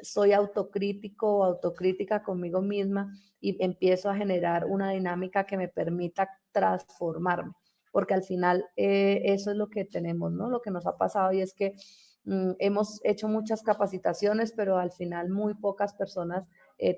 soy autocrítico o autocrítica conmigo misma y empiezo a generar una dinámica que me permita transformarme, porque al final eso es lo que tenemos, ¿no? Lo que nos ha pasado y es que hemos hecho muchas capacitaciones, pero al final muy pocas personas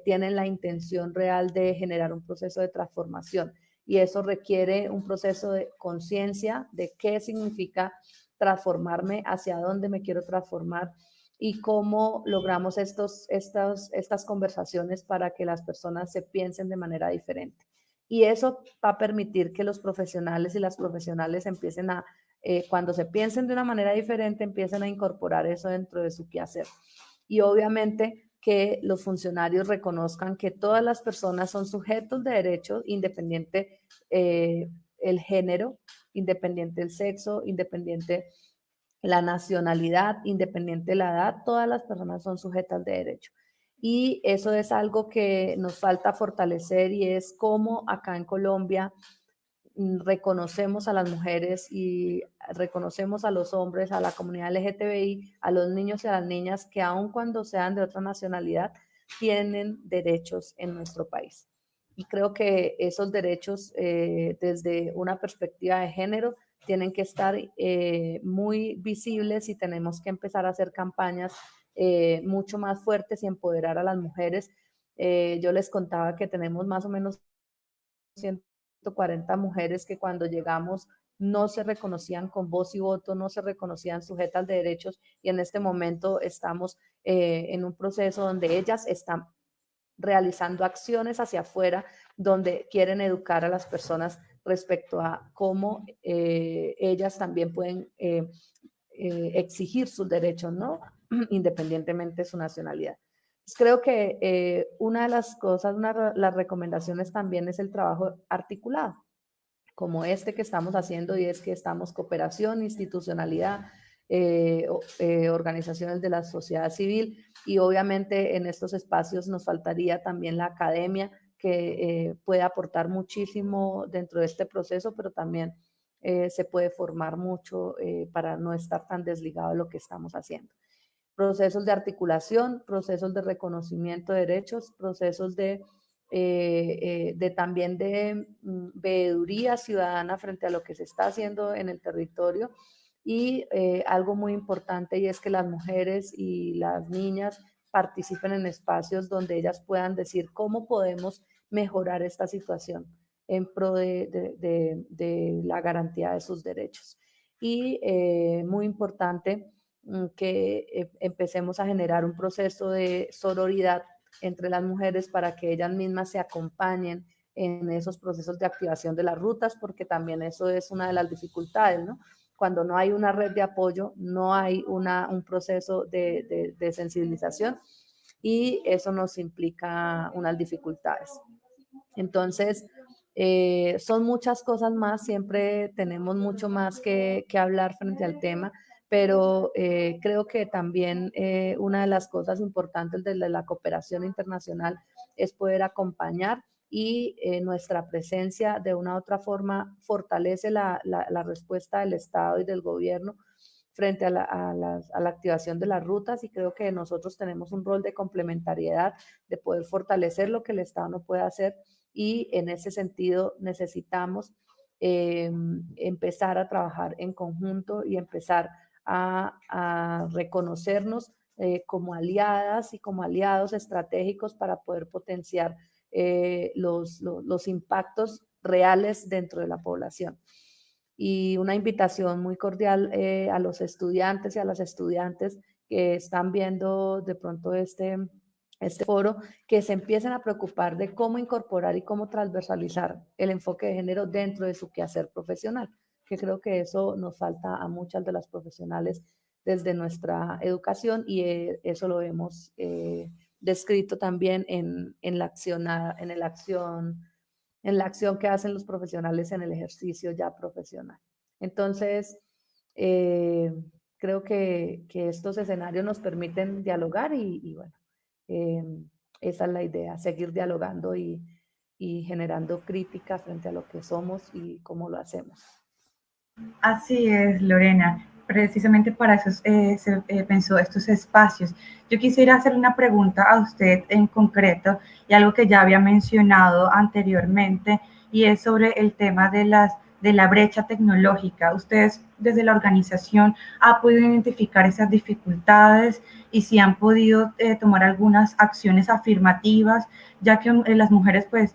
tienen la intención real de generar un proceso de transformación. Y eso requiere un proceso de conciencia de qué significa transformarme, hacia dónde me quiero transformar y cómo logramos estas conversaciones para que las personas se piensen de manera diferente. Y eso va a permitir que los profesionales y las profesionales empiecen a, cuando se piensen de una manera diferente, empiecen a incorporar eso dentro de su quehacer. Y obviamente que los funcionarios reconozcan que todas las personas son sujetos de derechos, independiente el género, independiente el sexo, independiente la nacionalidad, independiente la edad, todas las personas son sujetas de derecho. Y eso es algo que nos falta fortalecer y es cómo acá en Colombia reconocemos a las mujeres y reconocemos a los hombres, a la comunidad LGTBI, a los niños y a las niñas que aun cuando sean de otra nacionalidad, tienen derechos en nuestro país. Y creo que esos derechos desde una perspectiva de género tienen que estar muy visibles y tenemos que empezar a hacer campañas mucho más fuertes y empoderar a las mujeres. Yo les contaba que tenemos más o menos 140 mujeres que cuando llegamos no se reconocían con voz y voto, no se reconocían sujetas de derechos y en este momento estamos en un proceso donde ellas están realizando acciones hacia afuera donde quieren educar a las personas respecto a cómo ellas también pueden exigir sus derechos, ¿no? Independientemente de su nacionalidad. Pues creo que una de las cosas, una de las recomendaciones también es el trabajo articulado, como este que estamos haciendo y es que estamos cooperación, institucionalidad, organizaciones de la sociedad civil y obviamente en estos espacios nos faltaría también la academia que puede aportar muchísimo dentro de este proceso, pero también se puede formar mucho para no estar tan desligado de lo que estamos haciendo. Procesos de articulación, procesos de reconocimiento de derechos, procesos también de veeduría ciudadana frente a lo que se está haciendo en el territorio y algo muy importante y es que las mujeres y las niñas participen en espacios donde ellas puedan decir cómo podemos mejorar esta situación en pro de la garantía de sus derechos. Y muy importante que empecemos a generar un proceso de sororidad entre las mujeres para que ellas mismas se acompañen en esos procesos de activación de las rutas, porque también eso es una de las dificultades, ¿no? Cuando no hay una red de apoyo, no hay un proceso de sensibilización y eso nos implica unas dificultades. Entonces, son muchas cosas más, siempre tenemos mucho más que hablar frente al tema, pero creo que también una de las cosas importantes de la cooperación internacional es poder acompañar y nuestra presencia de una u otra forma fortalece la respuesta del Estado y del gobierno frente a la activación de las rutas, y creo que nosotros tenemos un rol de complementariedad, de poder fortalecer lo que el Estado no puede hacer, y en ese sentido necesitamos empezar a trabajar en conjunto y empezar a reconocernos como aliadas y como aliados estratégicos para poder potenciar los impactos reales dentro de la población. Y una invitación muy cordial a los estudiantes y a las estudiantes que están viendo de pronto este foro, que se empiecen a preocupar de cómo incorporar y cómo transversalizar el enfoque de género dentro de su quehacer profesional, que creo que eso nos falta a muchas de las profesionales desde nuestra educación, y eso lo hemos descrito también en la acción que hacen los profesionales en el ejercicio ya profesional. Entonces, creo que estos escenarios nos permiten dialogar y bueno, esa es la idea, seguir dialogando y generando crítica frente a lo que somos y cómo lo hacemos. Así es, Lorena. Precisamente para eso se pensó estos espacios. Yo quisiera hacer una pregunta a usted en concreto y algo que ya había mencionado anteriormente, y es sobre el tema de la brecha tecnológica. Ustedes desde la organización han podido identificar esas dificultades y si han podido tomar algunas acciones afirmativas, ya que las mujeres pues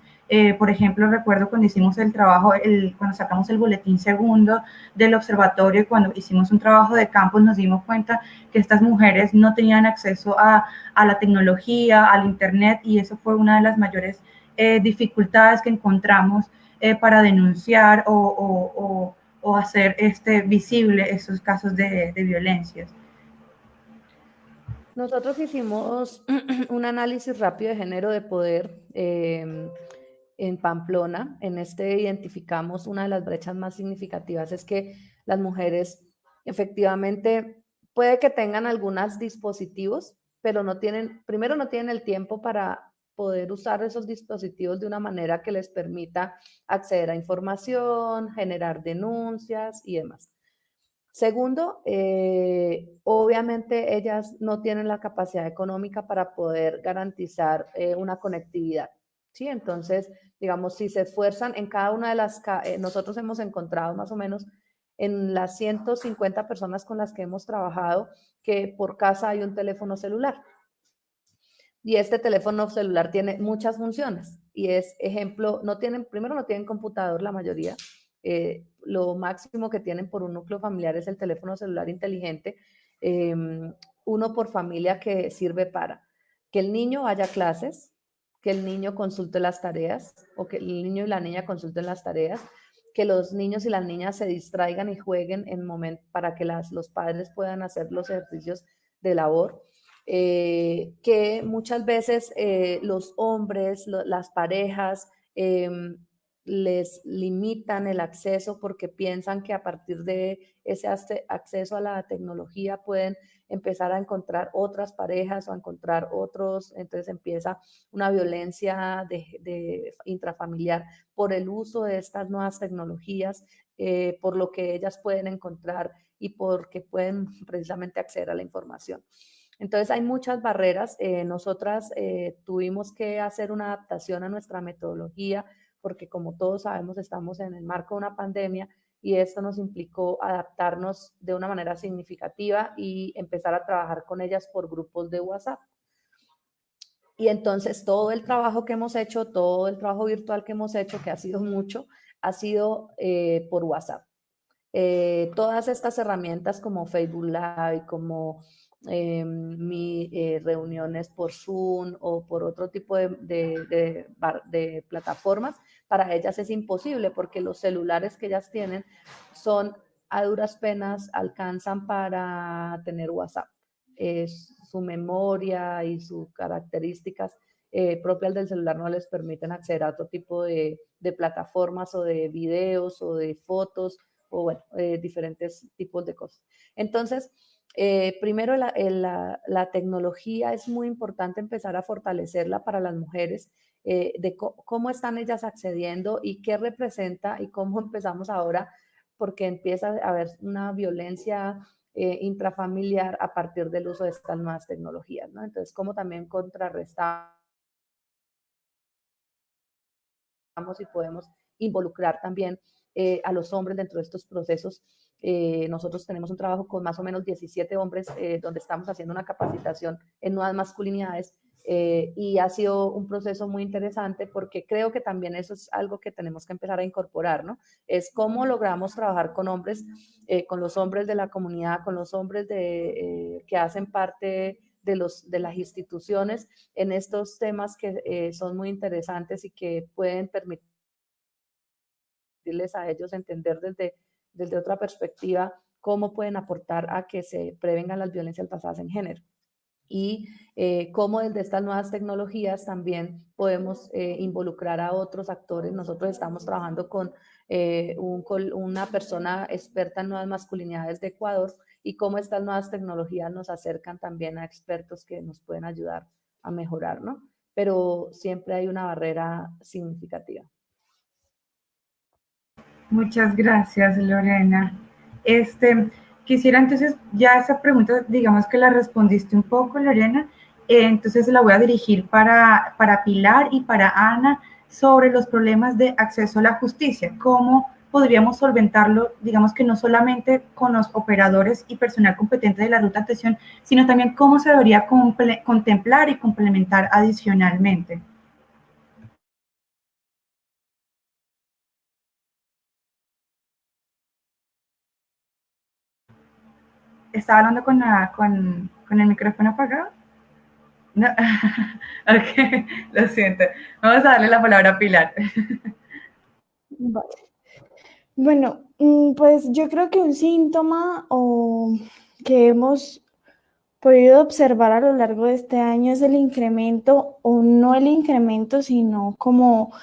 por ejemplo, recuerdo cuando hicimos el trabajo, cuando sacamos el boletín segundo del observatorio, cuando hicimos un trabajo de campo, nos dimos cuenta que estas mujeres no tenían acceso a la tecnología, al internet, y eso fue una de las mayores dificultades que encontramos para denunciar o hacer visible esos casos de violencias. Nosotros hicimos un análisis rápido de género de poder en Pamplona. En identificamos una de las brechas más significativas, es que las mujeres efectivamente puede que tengan algunos dispositivos, pero primero no tienen el tiempo para poder usar esos dispositivos de una manera que les permita acceder a información, generar denuncias y demás. Segundo, obviamente ellas no tienen la capacidad económica para poder garantizar una conectividad, ¿sí? Entonces, digamos, si se esfuerzan en cada una de nosotros hemos encontrado más o menos en las 150 personas con las que hemos trabajado que por casa hay un teléfono celular. Y este teléfono celular tiene muchas funciones y ejemplo, primero no tienen computador la mayoría. Lo máximo que tienen por un núcleo familiar es el teléfono celular inteligente, uno por familia, que sirve para que el niño vaya a clases, que el niño consulte las tareas, o que el niño y la niña consulten las tareas, que los niños y las niñas se distraigan y jueguen para que los padres puedan hacer los ejercicios de labor. Que muchas veces los hombres, las parejas, les limitan el acceso porque piensan que a partir de ese acceso a la tecnología pueden empezar a encontrar otras parejas o a encontrar otros, entonces empieza una violencia intrafamiliar por el uso de estas nuevas tecnologías, por lo que ellas pueden encontrar y porque pueden precisamente acceder a la información. Entonces hay muchas barreras. Nosotras tuvimos que hacer una adaptación a nuestra metodología porque, como todos sabemos, estamos en el marco de una pandemia y esto nos implicó adaptarnos de una manera significativa y empezar a trabajar con ellas por grupos de WhatsApp. Y entonces todo el trabajo que hemos hecho, todo el trabajo virtual que hemos hecho, que ha sido mucho, ha sido por WhatsApp. Todas estas herramientas como Facebook Live, como reuniones por Zoom o por otro tipo de plataformas, para ellas es imposible porque los celulares que ellas tienen son a duras penas alcanzan para tener WhatsApp. Su memoria y sus características propias del celular no les permiten acceder a otro tipo de plataformas o de videos o de fotos o bueno, diferentes tipos de cosas. Entonces, primero la tecnología es muy importante empezar a fortalecerla para las mujeres, de cómo están ellas accediendo y qué representa y cómo empezamos ahora, porque empieza a haber una violencia intrafamiliar a partir del uso de estas nuevas tecnologías, ¿no? Entonces, cómo también contrarrestamos y podemos involucrar también a los hombres dentro de estos procesos. Nosotros tenemos un trabajo con más o menos 17 hombres donde estamos haciendo una capacitación en nuevas masculinidades y ha sido un proceso muy interesante porque creo que también eso es algo que tenemos que empezar a incorporar, ¿no? Es cómo logramos trabajar con hombres, con los hombres de la comunidad, con los hombres que hacen parte de las instituciones en estos temas que son muy interesantes y que pueden permitirles a ellos entender desde otra perspectiva cómo pueden aportar a que se prevengan las violencias basadas en género. Y cómo desde estas nuevas tecnologías también podemos involucrar a otros actores. Nosotros estamos trabajando con una persona experta en nuevas masculinidades de Ecuador y cómo estas nuevas tecnologías nos acercan también a expertos que nos pueden ayudar a mejorar, ¿no? Pero siempre hay una barrera significativa. Muchas gracias, Lorena. Quisiera entonces, ya esa pregunta, digamos que la respondiste un poco, Lorena, entonces la voy a dirigir para Pilar y para Ana sobre los problemas de acceso a la justicia. ¿Cómo podríamos solventarlo, digamos que no solamente con los operadores y personal competente de la ruta de atención, sino también cómo se debería contemplar y complementar adicionalmente? ¿Estaba hablando con el micrófono apagado? No. Ok, lo siento. Vamos a darle la palabra a Pilar. Vale. Bueno, pues yo creo que un síntoma que hemos podido observar a lo largo de este año es el incremento, o no el incremento, sino como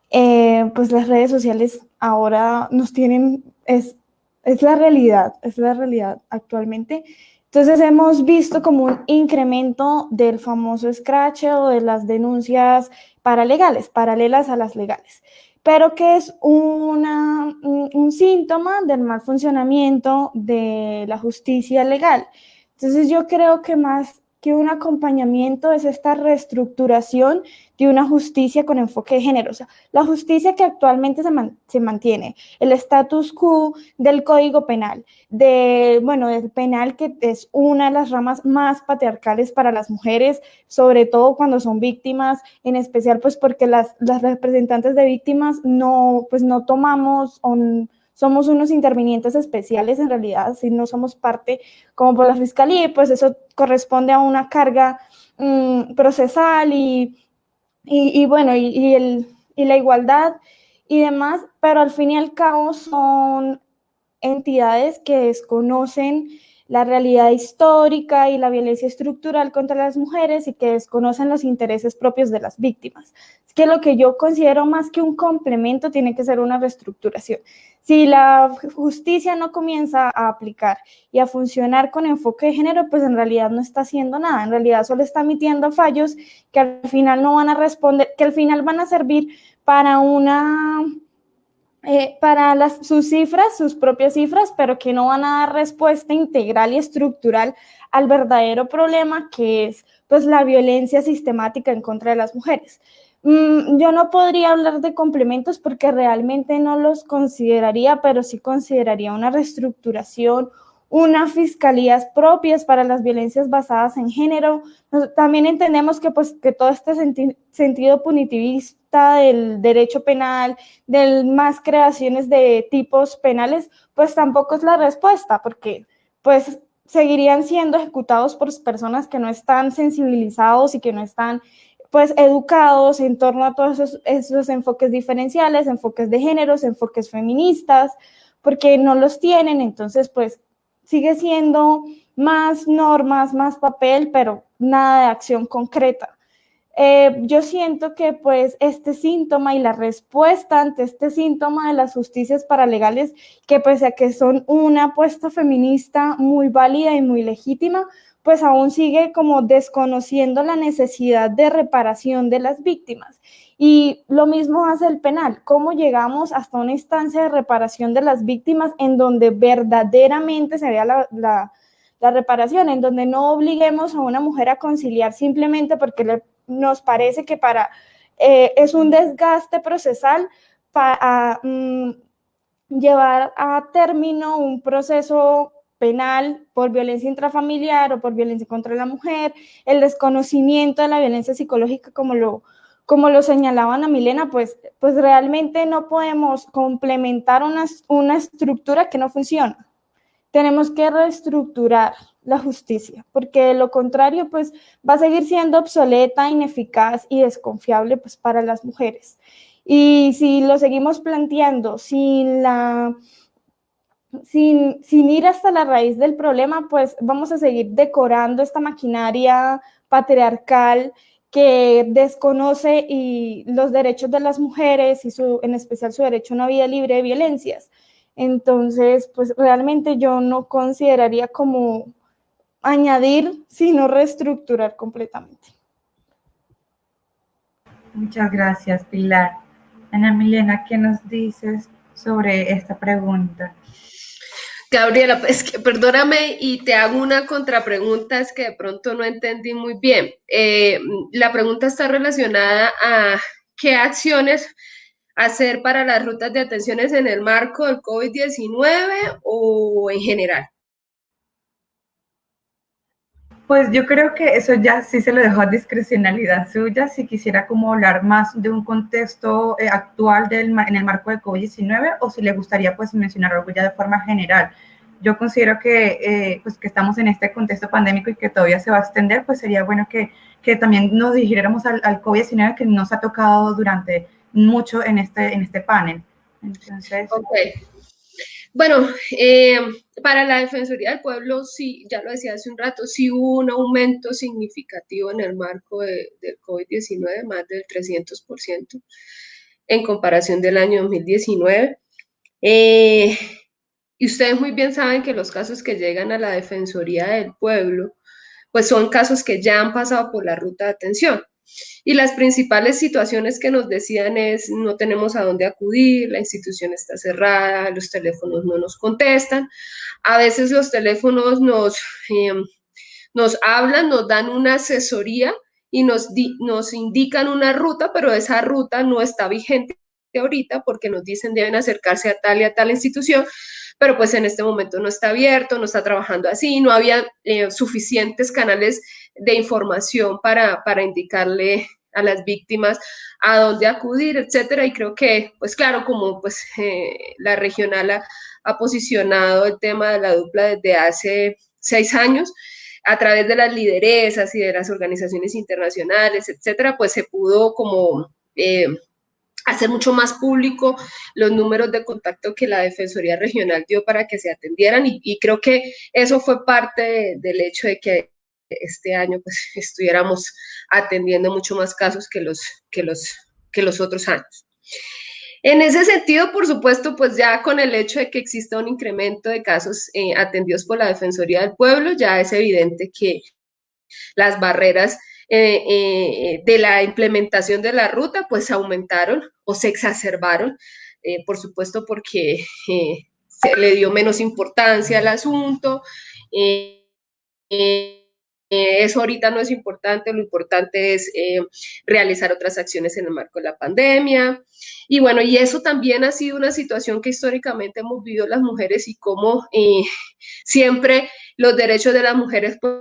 pues las redes sociales ahora nos tienen, es la realidad actualmente. Entonces hemos visto como un incremento del famoso scratch o de las denuncias paralegales, paralelas a las legales, pero que es un síntoma del mal funcionamiento de la justicia legal. Entonces yo creo que más que un acompañamiento es esta reestructuración de una justicia con enfoque de género. O sea, la justicia que actualmente se mantiene, el status quo del Código Penal, del penal, que es una de las ramas más patriarcales para las mujeres, sobre todo cuando son víctimas, en especial pues porque las representantes de víctimas no tomamos somos unos intervinientes especiales en realidad, si no somos parte como por la fiscalía, y pues eso corresponde a una carga procesal y la igualdad y demás, pero al fin y al cabo son entidades que desconocen la realidad histórica y la violencia estructural contra las mujeres y que desconocen los intereses propios de las víctimas. Es que lo que yo considero más que un complemento tiene que ser una reestructuración. Si la justicia no comienza a aplicar y a funcionar con enfoque de género, pues en realidad no está haciendo nada, en realidad solo está emitiendo fallos que al final no van a responder, que al final van a servir para sus propias cifras, pero que no van a dar respuesta integral y estructural al verdadero problema, que es pues la violencia sistemática en contra de las mujeres. Yo no podría hablar de complementos porque realmente no los consideraría, pero sí consideraría una reestructuración, unas fiscalías propias para las violencias basadas en género. También entendemos que todo este sentido punitivista del derecho penal, de más creaciones de tipos penales, pues tampoco es la respuesta, porque pues seguirían siendo ejecutados por personas que no están sensibilizados y que no están pues educados en torno a todos esos enfoques diferenciales, enfoques de géneros, enfoques feministas, porque no los tienen. Entonces pues sigue siendo más normas, más papel, pero nada de acción concreta. Yo siento que pues este síntoma y la respuesta ante este síntoma de las justicias paralegales, que pese a que son una apuesta feminista muy válida y muy legítima, pues aún sigue como desconociendo la necesidad de reparación de las víctimas. Y lo mismo hace el penal, cómo llegamos hasta una instancia de reparación de las víctimas en donde verdaderamente se vea la reparación, en donde no obliguemos a una mujer a conciliar simplemente porque nos parece que es un desgaste procesal para llevar a término un proceso penal por violencia intrafamiliar o por violencia contra la mujer, el desconocimiento de la violencia psicológica como lo señalaban a Milena, pues realmente no podemos complementar una estructura que no funciona. Tenemos que reestructurar la justicia, porque de lo contrario, pues va a seguir siendo obsoleta, ineficaz y desconfiable pues, para las mujeres. Y si lo seguimos planteando sin ir hasta la raíz del problema, pues vamos a seguir decorando esta maquinaria patriarcal que desconoce los derechos de las mujeres y en especial su derecho a una vida libre de violencias. Entonces, pues realmente yo no consideraría como añadir, sino reestructurar completamente. Muchas gracias, Pilar. Ana Milena, ¿qué nos dices sobre esta pregunta? Gabriela, es que perdóname y te hago una contrapregunta, es que de pronto no entendí muy bien. La pregunta está relacionada a qué acciones hacer para las rutas de atenciones en el marco del COVID-19 o en general. Pues yo creo que eso ya sí se lo dejo a discrecionalidad suya, si quisiera como hablar más de un contexto actual en el marco del COVID-19 o si le gustaría pues mencionar algo ya de forma general. Yo considero que, pues, que estamos en este contexto pandémico y que todavía se va a extender, pues sería bueno que también nos dirigiéramos al COVID-19 que nos ha tocado durante mucho en este panel. Entonces, Okay. Bueno, para la Defensoría del Pueblo, sí, ya lo decía hace un rato, sí hubo un aumento significativo en el marco del COVID-19, más del 300% en comparación del año 2019. Y ustedes muy bien saben que los casos que llegan a la Defensoría del Pueblo, pues son casos que ya han pasado por la ruta de atención. Y las principales situaciones que nos decían es no tenemos a dónde acudir, la institución está cerrada, los teléfonos no nos contestan. A veces los teléfonos nos hablan, nos dan una asesoría y nos indican una ruta, pero esa ruta no está vigente ahorita porque nos dicen deben acercarse a tal y a tal institución, pero pues en este momento no está abierto, no está trabajando así, no había suficientes canales de información para indicarle a las víctimas a dónde acudir, etcétera, y creo que, pues claro, como pues la regional ha posicionado el tema de la dupla desde hace 6 años, a través de las lideresas y de las organizaciones internacionales, etcétera, pues se pudo como hacer mucho más público los números de contacto que la Defensoría Regional dio para que se atendieran y creo que eso fue parte del hecho de que este año pues estuviéramos atendiendo mucho más casos que los otros años. En ese sentido, por supuesto, pues ya con el hecho de que exista un incremento de casos atendidos por la Defensoría del Pueblo, ya es evidente que las barreras de la implementación de la ruta pues aumentaron o se exacerbaron, por supuesto porque se le dio menos importancia al asunto. Eso ahorita no es importante, lo importante es realizar otras acciones en el marco de la pandemia. Y bueno, y eso también ha sido una situación que históricamente hemos vivido las mujeres y cómo siempre los derechos de las mujeres pues,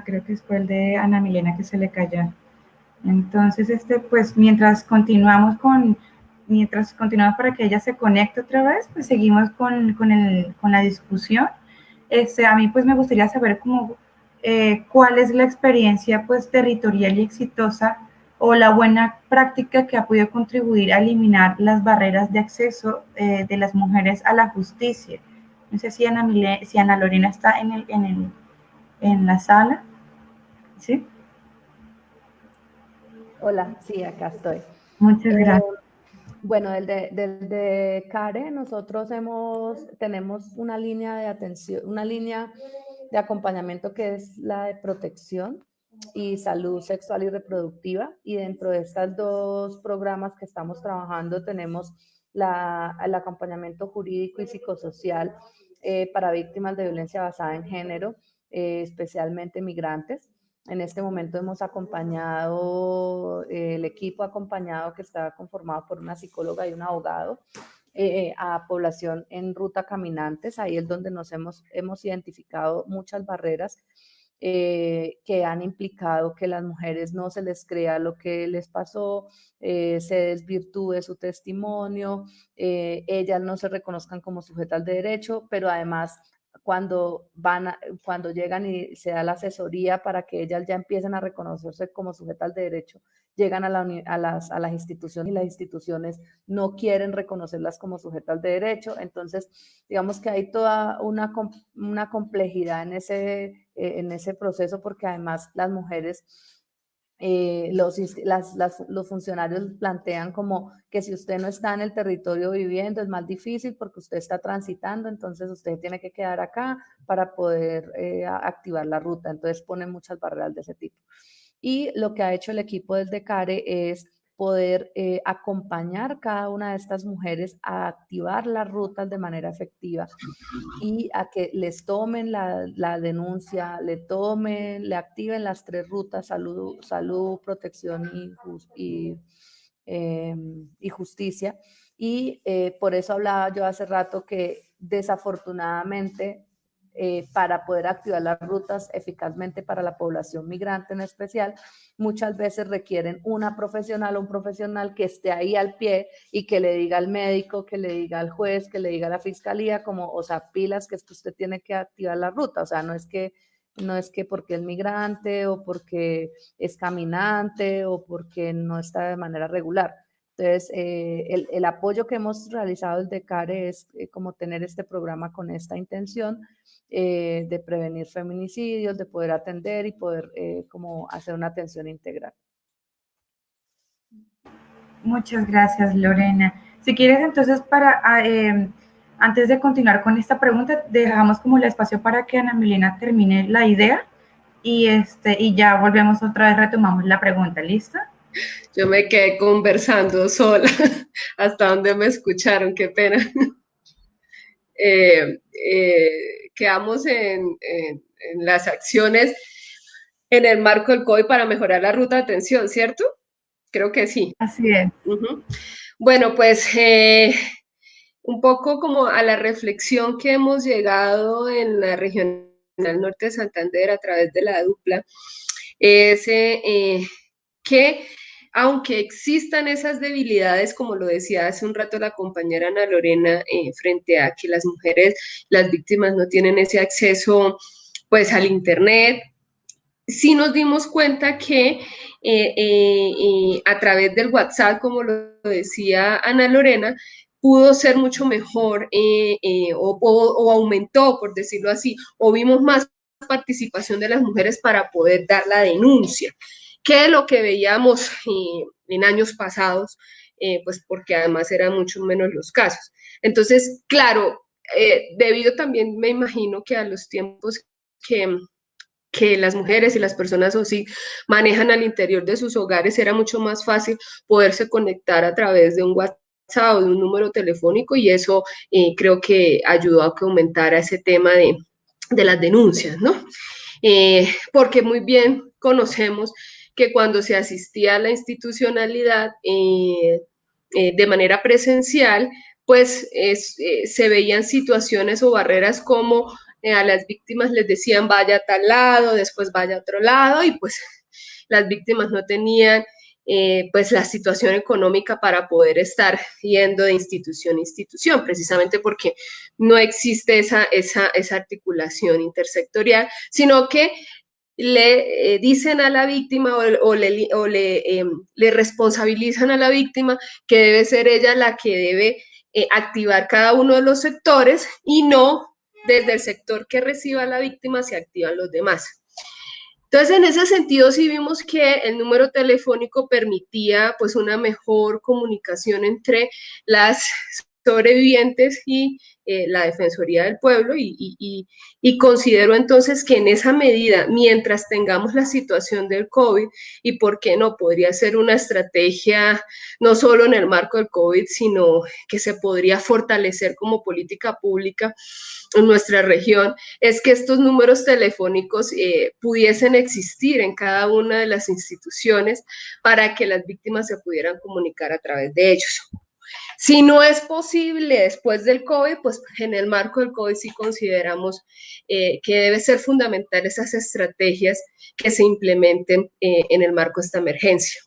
Creo que fue el de Ana Milena que se le cayó. Entonces, pues mientras continuamos para que ella se conecte otra vez, pues seguimos con la discusión. A mí pues me gustaría saber cuál es la experiencia pues territorial y exitosa o la buena práctica que ha podido contribuir a eliminar las barreras de acceso de las mujeres a la justicia. No sé si Ana Lorena está en la sala. ¿Sí? Hola, sí, acá estoy. Muchas gracias. Bueno, desde CARE nosotros tenemos una línea de atención, una línea de acompañamiento que es la de protección y salud sexual y reproductiva, y dentro de estas dos programas que estamos trabajando tenemos el acompañamiento jurídico y psicosocial para víctimas de violencia basada en género, especialmente migrantes. En este momento hemos acompañado, el equipo acompañado que está conformado por una psicóloga y un abogado, a población en ruta caminantes. Ahí es donde hemos identificado muchas barreras que han implicado que las mujeres no se les crea lo que les pasó, se desvirtúe su testimonio, ellas no se reconozcan como sujetas de derecho, pero además cuando llegan y se da la asesoría para que ellas ya empiecen a reconocerse como sujetas de derecho, llegan a las instituciones y las instituciones no quieren reconocerlas como sujetas de derecho. Entonces, digamos que hay toda una complejidad en ese proceso, porque además las mujeres, los funcionarios plantean como que si usted no está en el territorio viviendo es más difícil porque usted está transitando, entonces usted tiene que quedar acá para poder activar la ruta. Entonces ponen muchas barreras de ese tipo. Y lo que ha hecho el equipo desde CARE es poder acompañar cada una de estas mujeres a activar las rutas de manera efectiva y a que les tomen la denuncia, le activen las 3 rutas: salud, protección y justicia. Y por eso hablaba yo hace rato que desafortunadamente, para poder activar las rutas eficazmente para la población migrante en especial, muchas veces requieren una profesional o un profesional que esté ahí al pie y que le diga al médico, que le diga al juez, que le diga a la fiscalía, como, o sea, pilas, que es que usted tiene que activar la ruta. O sea, no es que porque es migrante o porque es caminante o porque no está de manera regular. Entonces, el apoyo que hemos realizado desde CARE es como tener este programa con esta intención de prevenir feminicidios, de poder atender y poder como hacer una atención integral. Muchas gracias, Lorena. Si quieres, entonces, antes de continuar con esta pregunta, dejamos como el espacio para que Ana Milena termine la idea y ya volvemos otra vez, retomamos la pregunta. ¿Lista? Yo me quedé conversando sola hasta donde me escucharon, qué pena. Quedamos en las acciones en el marco del COVID para mejorar la ruta de atención, ¿cierto? Creo que sí. Así es. Bueno, pues un poco como a la reflexión que hemos llegado en la Regional Norte de Santander a través de la dupla, es que aunque existan esas debilidades, como lo decía hace un rato la compañera Ana Lorena, frente a que las mujeres, las víctimas no tienen ese acceso pues al Internet, sí nos dimos cuenta que a través del WhatsApp, como lo decía Ana Lorena, pudo ser mucho mejor o aumentó, por decirlo así, o vimos más participación de las mujeres para poder dar la denuncia, que lo que veíamos en años pasados, pues porque además eran mucho menos los casos. Entonces, claro, debido también, me imagino que a los tiempos que las mujeres y las personas así manejan al interior de sus hogares, era mucho más fácil poderse conectar a través de un WhatsApp o de un número telefónico, y eso creo que ayudó a que aumentara ese tema de las denuncias, ¿no? Porque muy bien conocemos que cuando se asistía a la institucionalidad de manera presencial, pues se veían situaciones o barreras como a las víctimas les decían vaya a tal lado, después vaya a otro lado, y pues las víctimas no tenían pues la situación económica para poder estar yendo de institución a institución, precisamente porque no existe esa articulación intersectorial, sino que le dicen a la víctima o le responsabilizan a la víctima que debe ser ella la que debe activar cada uno de los sectores, y no desde el sector que reciba la víctima se activan los demás. Entonces, en ese sentido, sí vimos que el número telefónico permitía pues una mejor comunicación entre las sobrevivientes y la Defensoría del Pueblo, y considero entonces que en esa medida, mientras tengamos la situación del COVID, y por qué no, podría ser una estrategia no solo en el marco del COVID, sino que se podría fortalecer como política pública en nuestra región, es que estos números telefónicos pudiesen existir en cada una de las instituciones para que las víctimas se pudieran comunicar a través de ellos. Si no es posible después del COVID, pues en el marco del COVID sí consideramos que debe ser fundamental esas estrategias que se implementen en el marco de esta emergencia.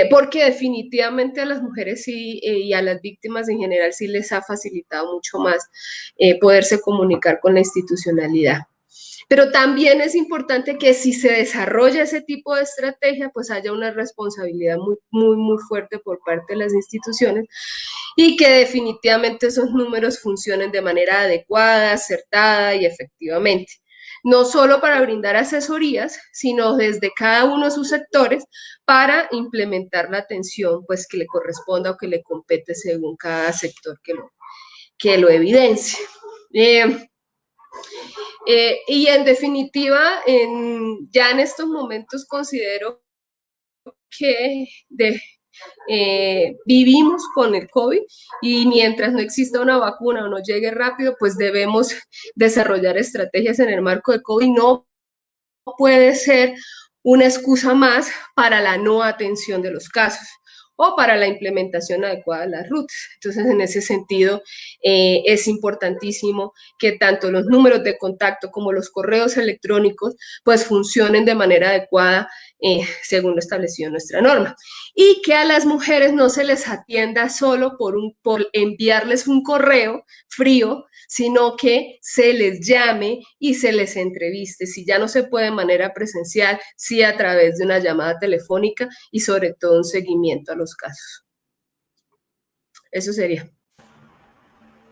Porque definitivamente a las mujeres y a las víctimas en general sí les ha facilitado mucho más poderse comunicar con la institucionalidad. Pero también es importante que si se desarrolla ese tipo de estrategia, pues haya una responsabilidad muy fuerte por parte de las instituciones, y que definitivamente esos números funcionen de manera adecuada, acertada y efectivamente. No solo para brindar asesorías, sino desde cada uno de sus sectores para implementar la atención pues, que le corresponda o que le compete según cada sector que lo evidencie. Y en definitiva, ya en estos momentos considero que vivimos con el COVID, y mientras no exista una vacuna o no llegue rápido, pues debemos desarrollar estrategias en el marco del COVID. No puede ser una excusa más para la no atención de los casos o para la implementación adecuada de las rutas. Entonces, en ese sentido, es importantísimo que tanto los números de contacto como los correos electrónicos pues funcionen de manera adecuada según lo establecido en nuestra norma. Y que a las mujeres no se les atienda solo por enviarles un correo frío, sino que se les llame y se les entreviste. Si ya no se puede de manera presencial, sí a través de una llamada telefónica, y sobre todo un seguimiento a los casos. Eso sería.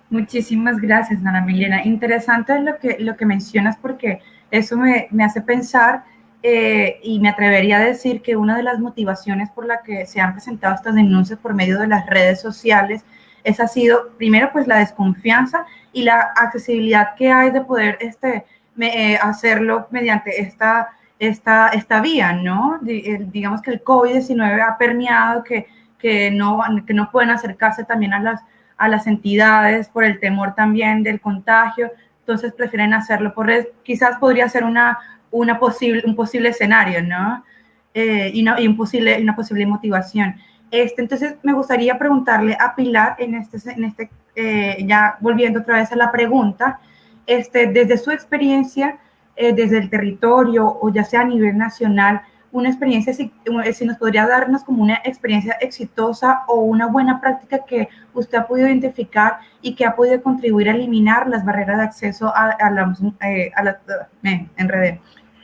Muchísimas gracias, Ana Milena. Interesante lo que mencionas, porque eso me hace pensar y me atrevería a decir que una de las motivaciones por la que se han presentado estas denuncias por medio de las redes sociales ha sido, primero, pues la desconfianza y la accesibilidad que hay de poder hacerlo mediante esta vía, ¿no? Digamos que el COVID-19 ha permeado que no pueden acercarse también a las entidades por el temor también del contagio, entonces prefieren hacerlo por redes. Quizás podría ser un posible escenario, ¿no? Y una posible motivación. Entonces, me gustaría preguntarle a Pilar, ya volviendo otra vez a la pregunta, desde su experiencia, desde el territorio o ya sea a nivel nacional, una experiencia, si nos podría darnos como una experiencia exitosa o una buena práctica que usted ha podido identificar y que ha podido contribuir a eliminar las barreras de acceso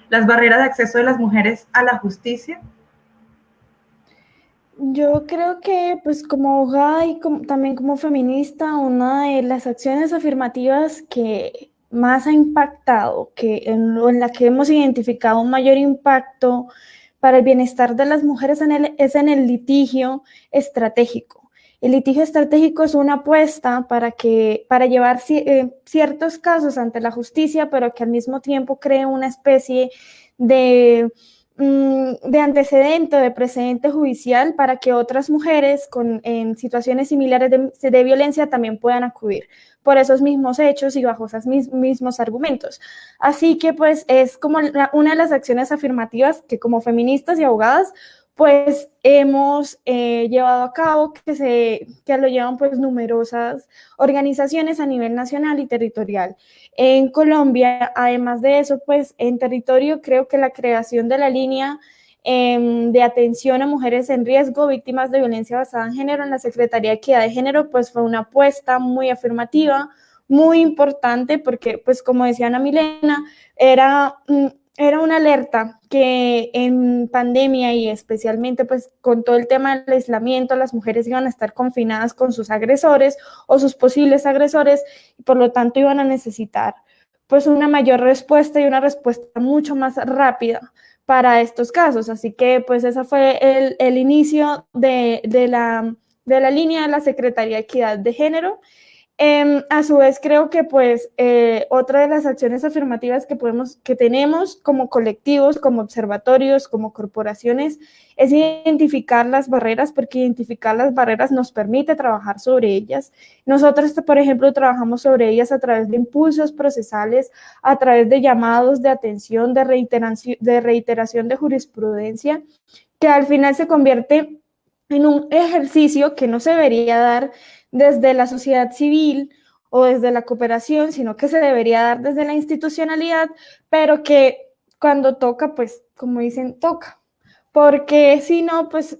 las barreras de acceso de las mujeres a la justicia. Yo creo que, pues, como abogada y también como feminista, una de las acciones afirmativas que más ha impactado, en la que hemos identificado un mayor impacto para el bienestar de las mujeres es en el litigio estratégico. El litigio estratégico es una apuesta para llevar ciertos casos ante la justicia, pero que al mismo tiempo cree una especie de antecedente, de precedente judicial para que otras mujeres en situaciones similares de violencia también puedan acudir por esos mismos hechos y bajo esos mismos argumentos. Así que pues es como una de las acciones afirmativas que como feministas y abogadas pues hemos llevado a cabo, que lo llevan pues numerosas organizaciones a nivel nacional y territorial. En Colombia, además de eso, pues en territorio creo que la creación de la línea de atención a mujeres en riesgo, víctimas de violencia basada en género en la Secretaría de Equidad de Género, pues fue una apuesta muy afirmativa, muy importante, porque pues como decía Ana Milena, era una alerta que en pandemia y especialmente pues con todo el tema del aislamiento, las mujeres iban a estar confinadas con sus agresores o sus posibles agresores y por lo tanto iban a necesitar pues una mayor respuesta y una respuesta mucho más rápida para estos casos. Así que pues ese fue el inicio de la línea de la Secretaría de Equidad de Género. A su vez, creo que pues otra de las acciones afirmativas que tenemos como colectivos, como observatorios, como corporaciones, es identificar las barreras, porque identificar las barreras nos permite trabajar sobre ellas. Nosotros, por ejemplo, trabajamos sobre ellas a través de impulsos procesales, a través de llamados de atención, de reiteración de jurisprudencia, que al final se convierte en un ejercicio que no se debería dar desde la sociedad civil o desde la cooperación, sino que se debería dar desde la institucionalidad, pero que cuando toca, pues, como dicen, toca. Porque si no, pues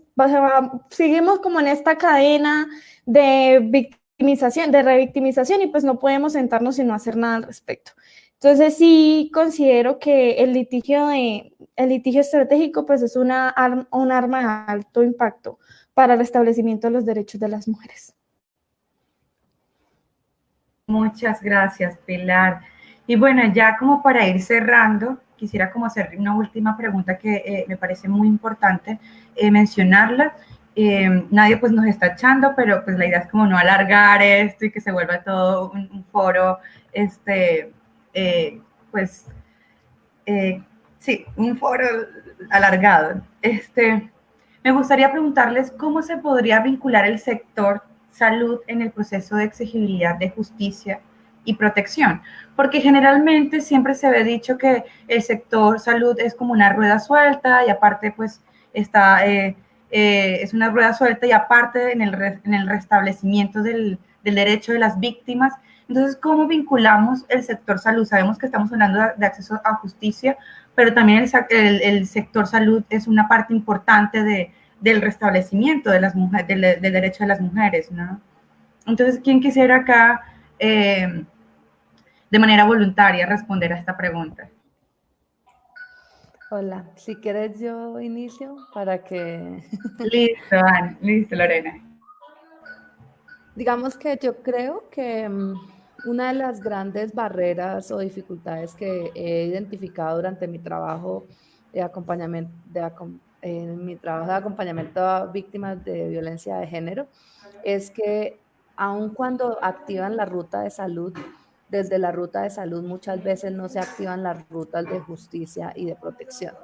seguimos como en esta cadena de victimización, de revictimización, y pues no podemos sentarnos y no hacer nada al respecto. Entonces sí considero que el litigio estratégico pues es un arma de alto impacto para el restablecimiento de los derechos de las mujeres. Muchas gracias, Pilar. Y bueno, ya como para ir cerrando, quisiera como hacer una última pregunta que me parece muy importante mencionarla. Nadie pues nos está echando, pero pues la idea es como no alargar esto y que se vuelva todo un foro, pues, sí, un foro alargado. Me gustaría preguntarles cómo se podría vincular el sector salud en el proceso de exigibilidad de justicia y protección, porque generalmente siempre se ve dicho que el sector salud es como una rueda suelta y aparte pues es una rueda suelta y aparte en el restablecimiento del derecho de las víctimas. Entonces, ¿cómo vinculamos el sector salud? Sabemos que estamos hablando de acceso a justicia, pero también el sector salud es una parte importante del restablecimiento de las mujeres, del derecho de las mujeres, ¿no? Entonces, ¿quién quisiera acá de manera voluntaria responder a esta pregunta? Hola, si quieres yo inicio para que... Listo, Ana, listo, Lorena. Digamos que yo creo que una de las grandes barreras o dificultades que he identificado durante mi trabajo de acompañamiento, en mi trabajo de acompañamiento a víctimas de violencia de género, es que aun cuando activan la ruta de salud, desde la ruta de salud muchas veces no se activan las rutas de justicia y de protección.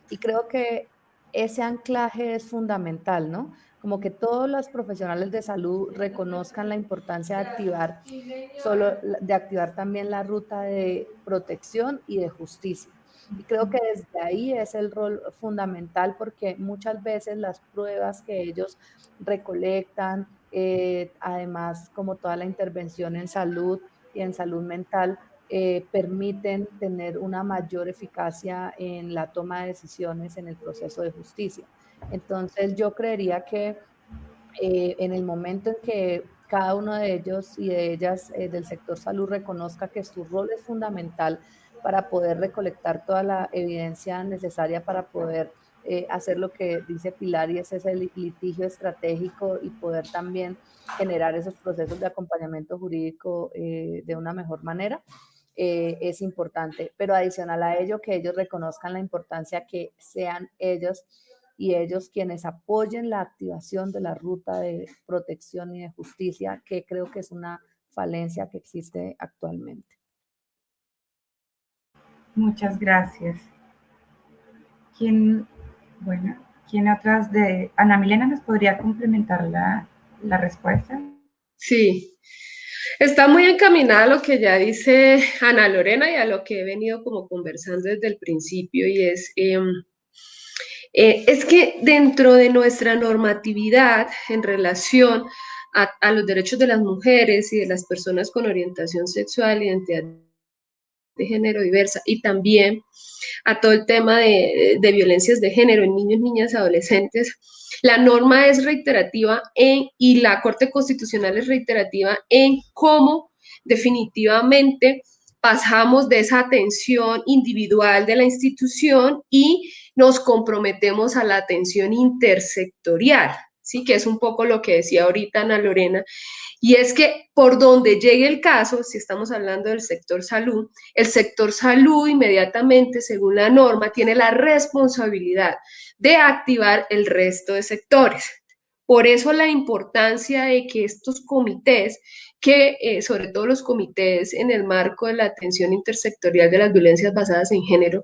Y creo que ese anclaje es fundamental, ¿no? Como que todos los profesionales de salud reconozcan la importancia de activar también la ruta de protección y de justicia. Y creo que desde ahí es el rol fundamental porque muchas veces las pruebas que ellos recolectan, además como toda la intervención en salud y en salud mental, permiten tener una mayor eficacia en la toma de decisiones en el proceso de justicia. Entonces yo creería que en el momento en que cada uno de ellos y de ellas del sector salud reconozca que su rol es fundamental para poder recolectar toda la evidencia necesaria para poder hacer lo que dice Pilar, y ese es el litigio estratégico, y poder también generar esos procesos de acompañamiento jurídico de una mejor manera, es importante. Pero adicional a ello, que ellos reconozcan la importancia que sean ellos y ellos quienes apoyen la activación de la ruta de protección y de justicia, que creo que es una falencia que existe actualmente. Muchas gracias. ¿Quién otras de Ana Milena nos podría complementar la respuesta? Sí, está muy encaminada a lo que ya dice Ana Lorena y a lo que he venido como conversando desde el principio, y es Es que dentro de nuestra normatividad en relación a los derechos de las mujeres y de las personas con orientación sexual, identidad de género diversa y también a todo el tema de violencias de género en niños, niñas, adolescentes, la norma es reiterativa y la Corte Constitucional es reiterativa en cómo definitivamente pasamos de esa atención individual de la institución y nos comprometemos a la atención intersectorial, ¿sí? Que es un poco lo que decía ahorita Ana Lorena, y es que por donde llegue el caso, si estamos hablando del sector salud, el sector salud inmediatamente, según la norma, tiene la responsabilidad de activar el resto de sectores. Por eso la importancia de que estos comités, sobre todo los comités en el marco de la atención intersectorial de las violencias basadas en género,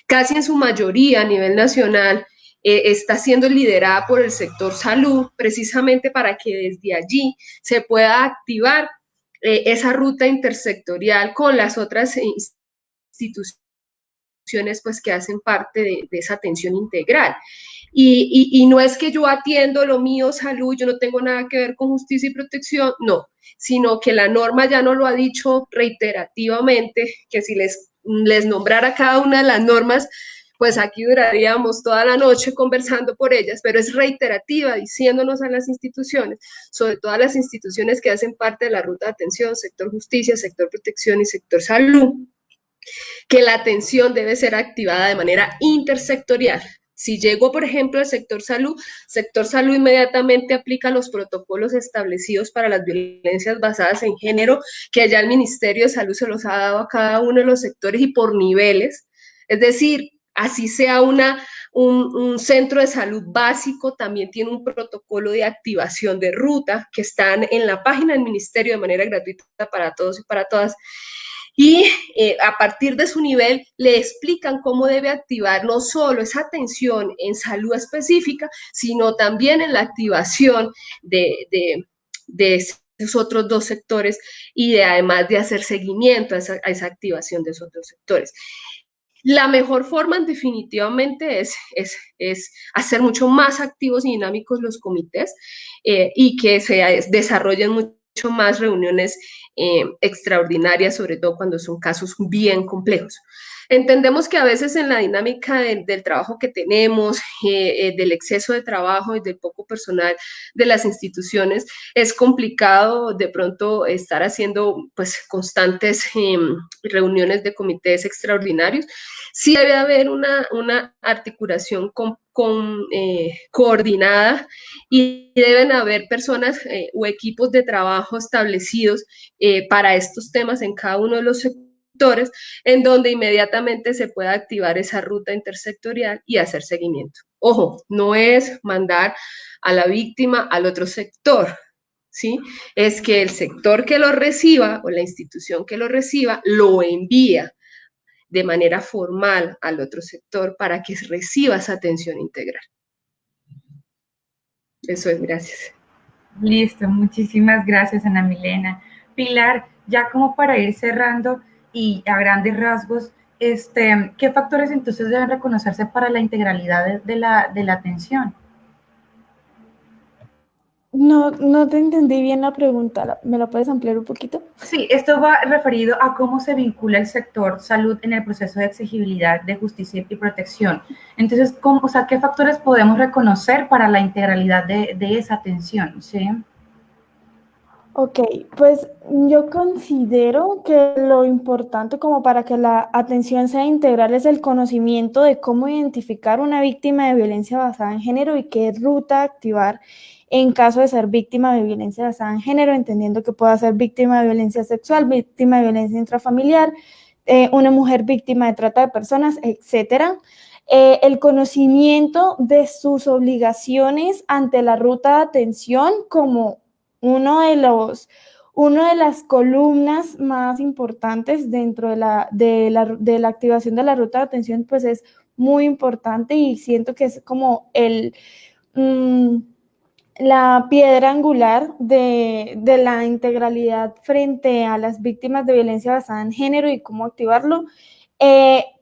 casi en su mayoría a nivel nacional, está siendo liderada por el sector salud, precisamente para que desde allí se pueda activar esa ruta intersectorial con las otras instituciones pues, que hacen parte de esa atención integral. Y no es que yo atiendo lo mío, salud, yo no tengo nada que ver con justicia y protección, no, sino que la norma ya no lo ha dicho reiterativamente, que si les nombrara cada una de las normas, pues aquí duraríamos toda la noche conversando por ellas, pero es reiterativa diciéndonos a las instituciones, sobre todo a las instituciones que hacen parte de la ruta de atención, sector justicia, sector protección y sector salud, que la atención debe ser activada de manera intersectorial. Si llego, por ejemplo, al sector salud inmediatamente aplica los protocolos establecidos para las violencias basadas en género, que ya el Ministerio de Salud se los ha dado a cada uno de los sectores y por niveles. Es decir, así sea un centro de salud básico, también tiene un protocolo de activación de ruta que están en la página del Ministerio de manera gratuita para todos y para todas. Y a partir de su nivel le explican cómo debe activar no solo esa atención en salud específica, sino también en la activación de esos otros dos sectores y además de hacer seguimiento a esa activación de esos dos sectores. La mejor forma definitivamente es hacer mucho más activos y dinámicos los comités y que se desarrollen mucho más reuniones extraordinarias, sobre todo cuando son casos bien complejos. Entendemos que a veces en la dinámica del trabajo que tenemos, del exceso de trabajo y del poco personal de las instituciones, es complicado de pronto estar haciendo pues constantes reuniones de comités extraordinarios. Sí debe haber una articulación coordinada y deben haber personas o equipos de trabajo establecidos para estos temas en cada uno de los sectores, en donde inmediatamente se pueda activar esa ruta intersectorial y hacer seguimiento. Ojo, no es mandar a la víctima al otro sector, ¿sí? Es que el sector que lo reciba o la institución que lo reciba lo envía de manera formal al otro sector para que reciba esa atención integral. Eso es, gracias. Listo, muchísimas gracias, Ana Milena. Pilar, ya como para ir cerrando y a grandes rasgos, ¿qué factores entonces deben reconocerse para la integralidad de la atención? No te entendí bien la pregunta. ¿Me la puedes ampliar un poquito? Sí, esto va referido a cómo se vincula el sector salud en el proceso de exigibilidad de justicia y protección. Entonces, ¿qué factores podemos reconocer para la integralidad de esa atención? ¿Sí? Ok, pues yo considero que lo importante como para que la atención sea integral es el conocimiento de cómo identificar una víctima de violencia basada en género y qué ruta activar en caso de ser víctima de violencia basada en género, entendiendo que pueda ser víctima de violencia sexual, víctima de violencia intrafamiliar, una mujer víctima de trata de personas, etcétera. El conocimiento de sus obligaciones ante la ruta de atención como una de las columnas más importantes dentro de la activación de la ruta de atención, pues es muy importante y siento que es como la piedra angular de la integralidad frente a las víctimas de violencia basada en género y cómo activarlo.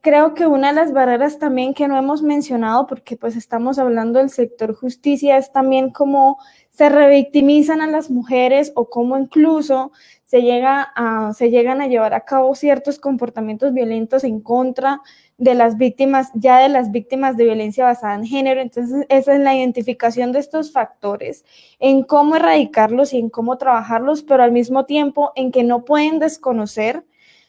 Creo que una de las barreras también que no hemos mencionado, porque pues estamos hablando del sector justicia, es también cómo se revictimizan a las mujeres o cómo incluso se llegan a llevar a cabo ciertos comportamientos violentos en contra de las víctimas, ya de las víctimas de violencia basada en género. Entonces, esa es la identificación de estos factores, en cómo erradicarlos y en cómo trabajarlos, pero al mismo tiempo en que no pueden desconocer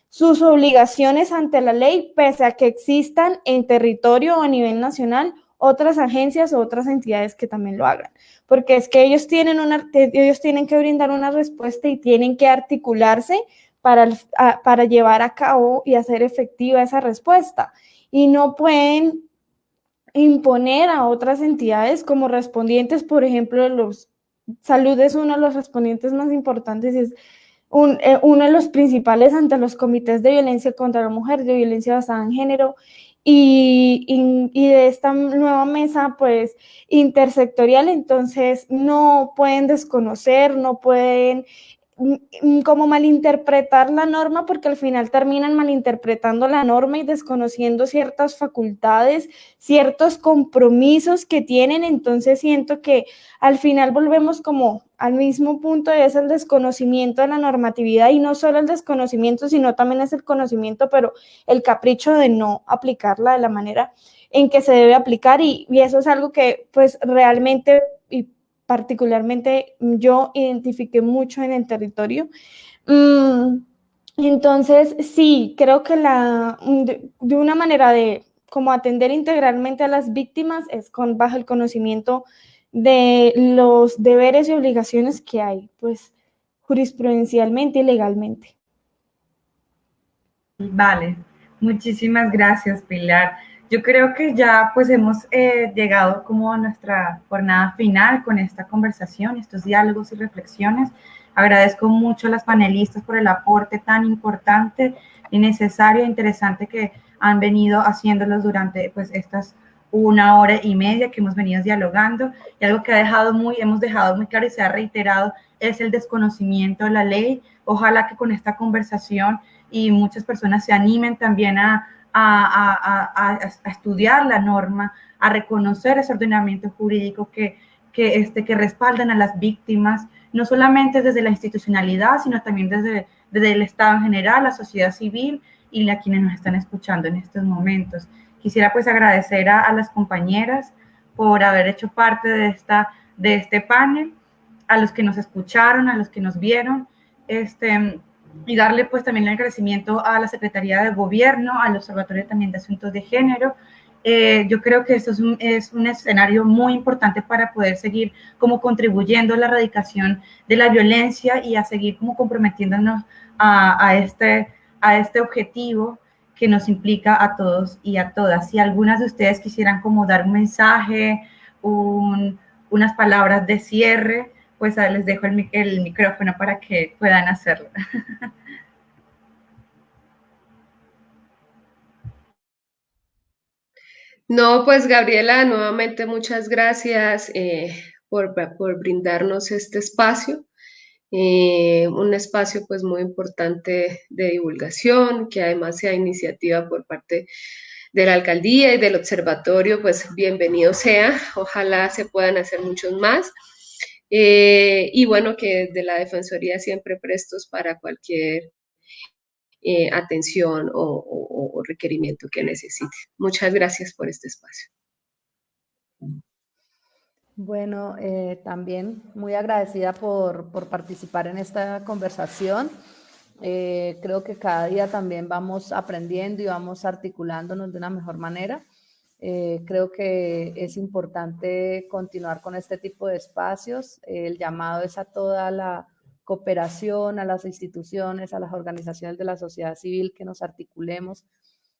sus obligaciones ante la ley, pese a que existan en territorio o a nivel nacional otras agencias o otras entidades que también lo hagan, porque es que ellos tienen que brindar una respuesta y tienen que articularse para llevar a cabo y hacer efectiva esa respuesta, y no pueden imponer a otras entidades como respondientes. Por ejemplo, salud es uno de los respondientes más importantes y es uno de los principales ante los comités de violencia contra la mujer, de violencia basada en género, y de esta nueva mesa pues intersectorial. Entonces no pueden desconocer, no pueden como malinterpretar la norma, porque al final terminan malinterpretando la norma y desconociendo ciertas facultades, ciertos compromisos que tienen. Entonces siento que al final volvemos como al mismo punto, es el desconocimiento de la normatividad, y no solo el desconocimiento, sino también es el conocimiento, pero el capricho de no aplicarla de la manera en que se debe aplicar, y eso es algo que pues realmente y particularmente yo identifiqué mucho en el territorio. Entonces, sí, creo que de una manera de como atender integralmente a las víctimas es bajo el conocimiento de los deberes y obligaciones que hay, pues jurisprudencialmente y legalmente. Vale, muchísimas gracias, Pilar. Yo creo que ya pues hemos llegado como a nuestra jornada final con esta conversación, estos diálogos y reflexiones. Agradezco mucho a las panelistas por el aporte tan importante y necesario e interesante que han venido haciéndolos durante pues estas 1 hora y media que hemos venido dialogando. Y algo que hemos dejado muy claro y se ha reiterado es el desconocimiento de la ley. Ojalá que con esta conversación y muchas personas se animen también a estudiar la norma, a reconocer ese ordenamiento jurídico que respaldan a las víctimas, no solamente desde la institucionalidad, sino también desde el Estado en general, la sociedad civil y a quienes nos están escuchando en estos momentos. Quisiera pues agradecer a las compañeras por haber hecho parte de este panel, a los que nos escucharon, a los que nos vieron, y darle pues también el agradecimiento a la Secretaría de Gobierno, al Observatorio también de Asuntos de Género. Yo creo que esto es un escenario muy importante para poder seguir como contribuyendo a la erradicación de la violencia y a seguir como comprometiéndonos a este objetivo que nos implica a todos y a todas. Si algunas de ustedes quisieran como dar un mensaje, unas palabras de cierre, pues les dejo el micrófono para que puedan hacerlo. No, pues Gabriela, nuevamente muchas gracias por brindarnos este espacio. Un espacio pues muy importante de divulgación, que además sea iniciativa por parte de la alcaldía y del observatorio, pues bienvenido sea. Ojalá se puedan hacer muchos más. Y bueno, que desde la Defensoría siempre prestos para cualquier atención o requerimiento que necesite. Muchas gracias por este espacio. Bueno, también muy agradecida por participar en esta conversación. Creo que cada día también vamos aprendiendo y vamos articulándonos de una mejor manera. Creo que es importante continuar con este tipo de espacios. El llamado es a toda la cooperación, a las instituciones, a las organizaciones de la sociedad civil, que nos articulemos,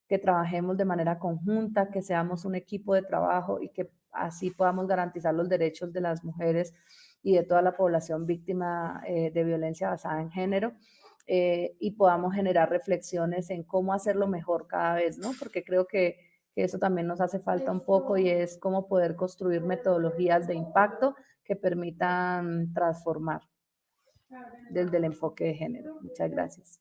que trabajemos de manera conjunta, que seamos un equipo de trabajo y que así podamos garantizar los derechos de las mujeres y de toda la población víctima de violencia basada en género, y podamos generar reflexiones en cómo hacerlo mejor cada vez, ¿no? Porque creo que eso también nos hace falta un poco, y es cómo poder construir metodologías de impacto que permitan transformar desde el enfoque de género. Muchas gracias.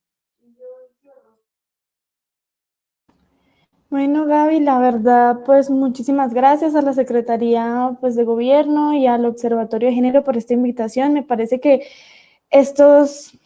Bueno, Gaby, la verdad, pues muchísimas gracias a la Secretaría pues, de Gobierno y al Observatorio de Género por esta invitación. Me parece que estas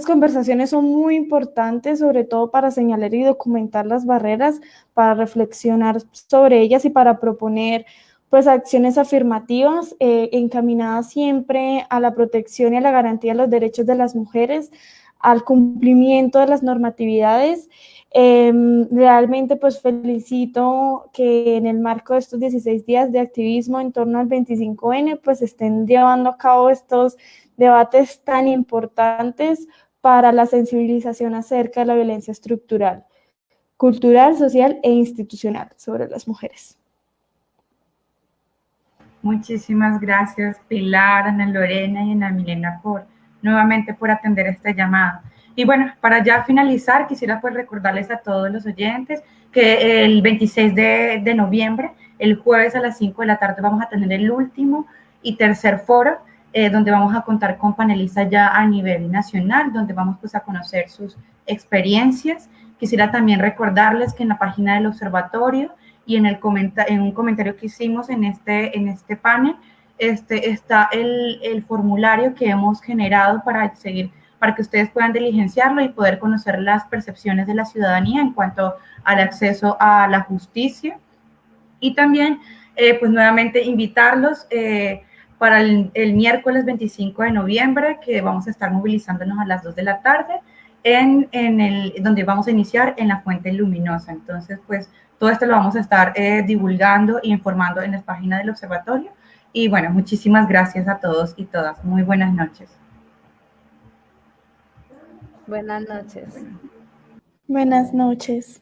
conversaciones son muy importantes, sobre todo para señalar y documentar las barreras, para reflexionar sobre ellas y para proponer pues acciones afirmativas encaminadas siempre a la protección y a la garantía de los derechos de las mujeres, al cumplimiento de las normatividades. Realmente pues felicito que en el marco de estos 16 días de activismo en torno al 25N pues estén llevando a cabo estos debates tan importantes para la sensibilización acerca de la violencia estructural, cultural, social e institucional sobre las mujeres. Muchísimas gracias, Pilar, Ana Lorena y Ana Milena, nuevamente por atender esta llamada. Y bueno, para ya finalizar, quisiera pues recordarles a todos los oyentes que el 26 de noviembre, el jueves a las 5 de la tarde, vamos a tener el último y tercer foro, donde vamos a contar con panelistas ya a nivel nacional, donde vamos pues a conocer sus experiencias. Quisiera también recordarles que en la página del observatorio y en un comentario que hicimos en este panel, está el formulario que hemos generado para que ustedes puedan diligenciarlo y poder conocer las percepciones de la ciudadanía en cuanto al acceso a la justicia. Y también, pues nuevamente invitarlos para el miércoles 25 de noviembre, que vamos a estar movilizándonos a las 2 de la tarde, donde vamos a iniciar en la Fuente Luminosa. Entonces, pues todo esto lo vamos a estar divulgando e informando en las páginas del observatorio. Y bueno, muchísimas gracias a todos y todas. Muy buenas noches. Buenas noches. Buenas noches.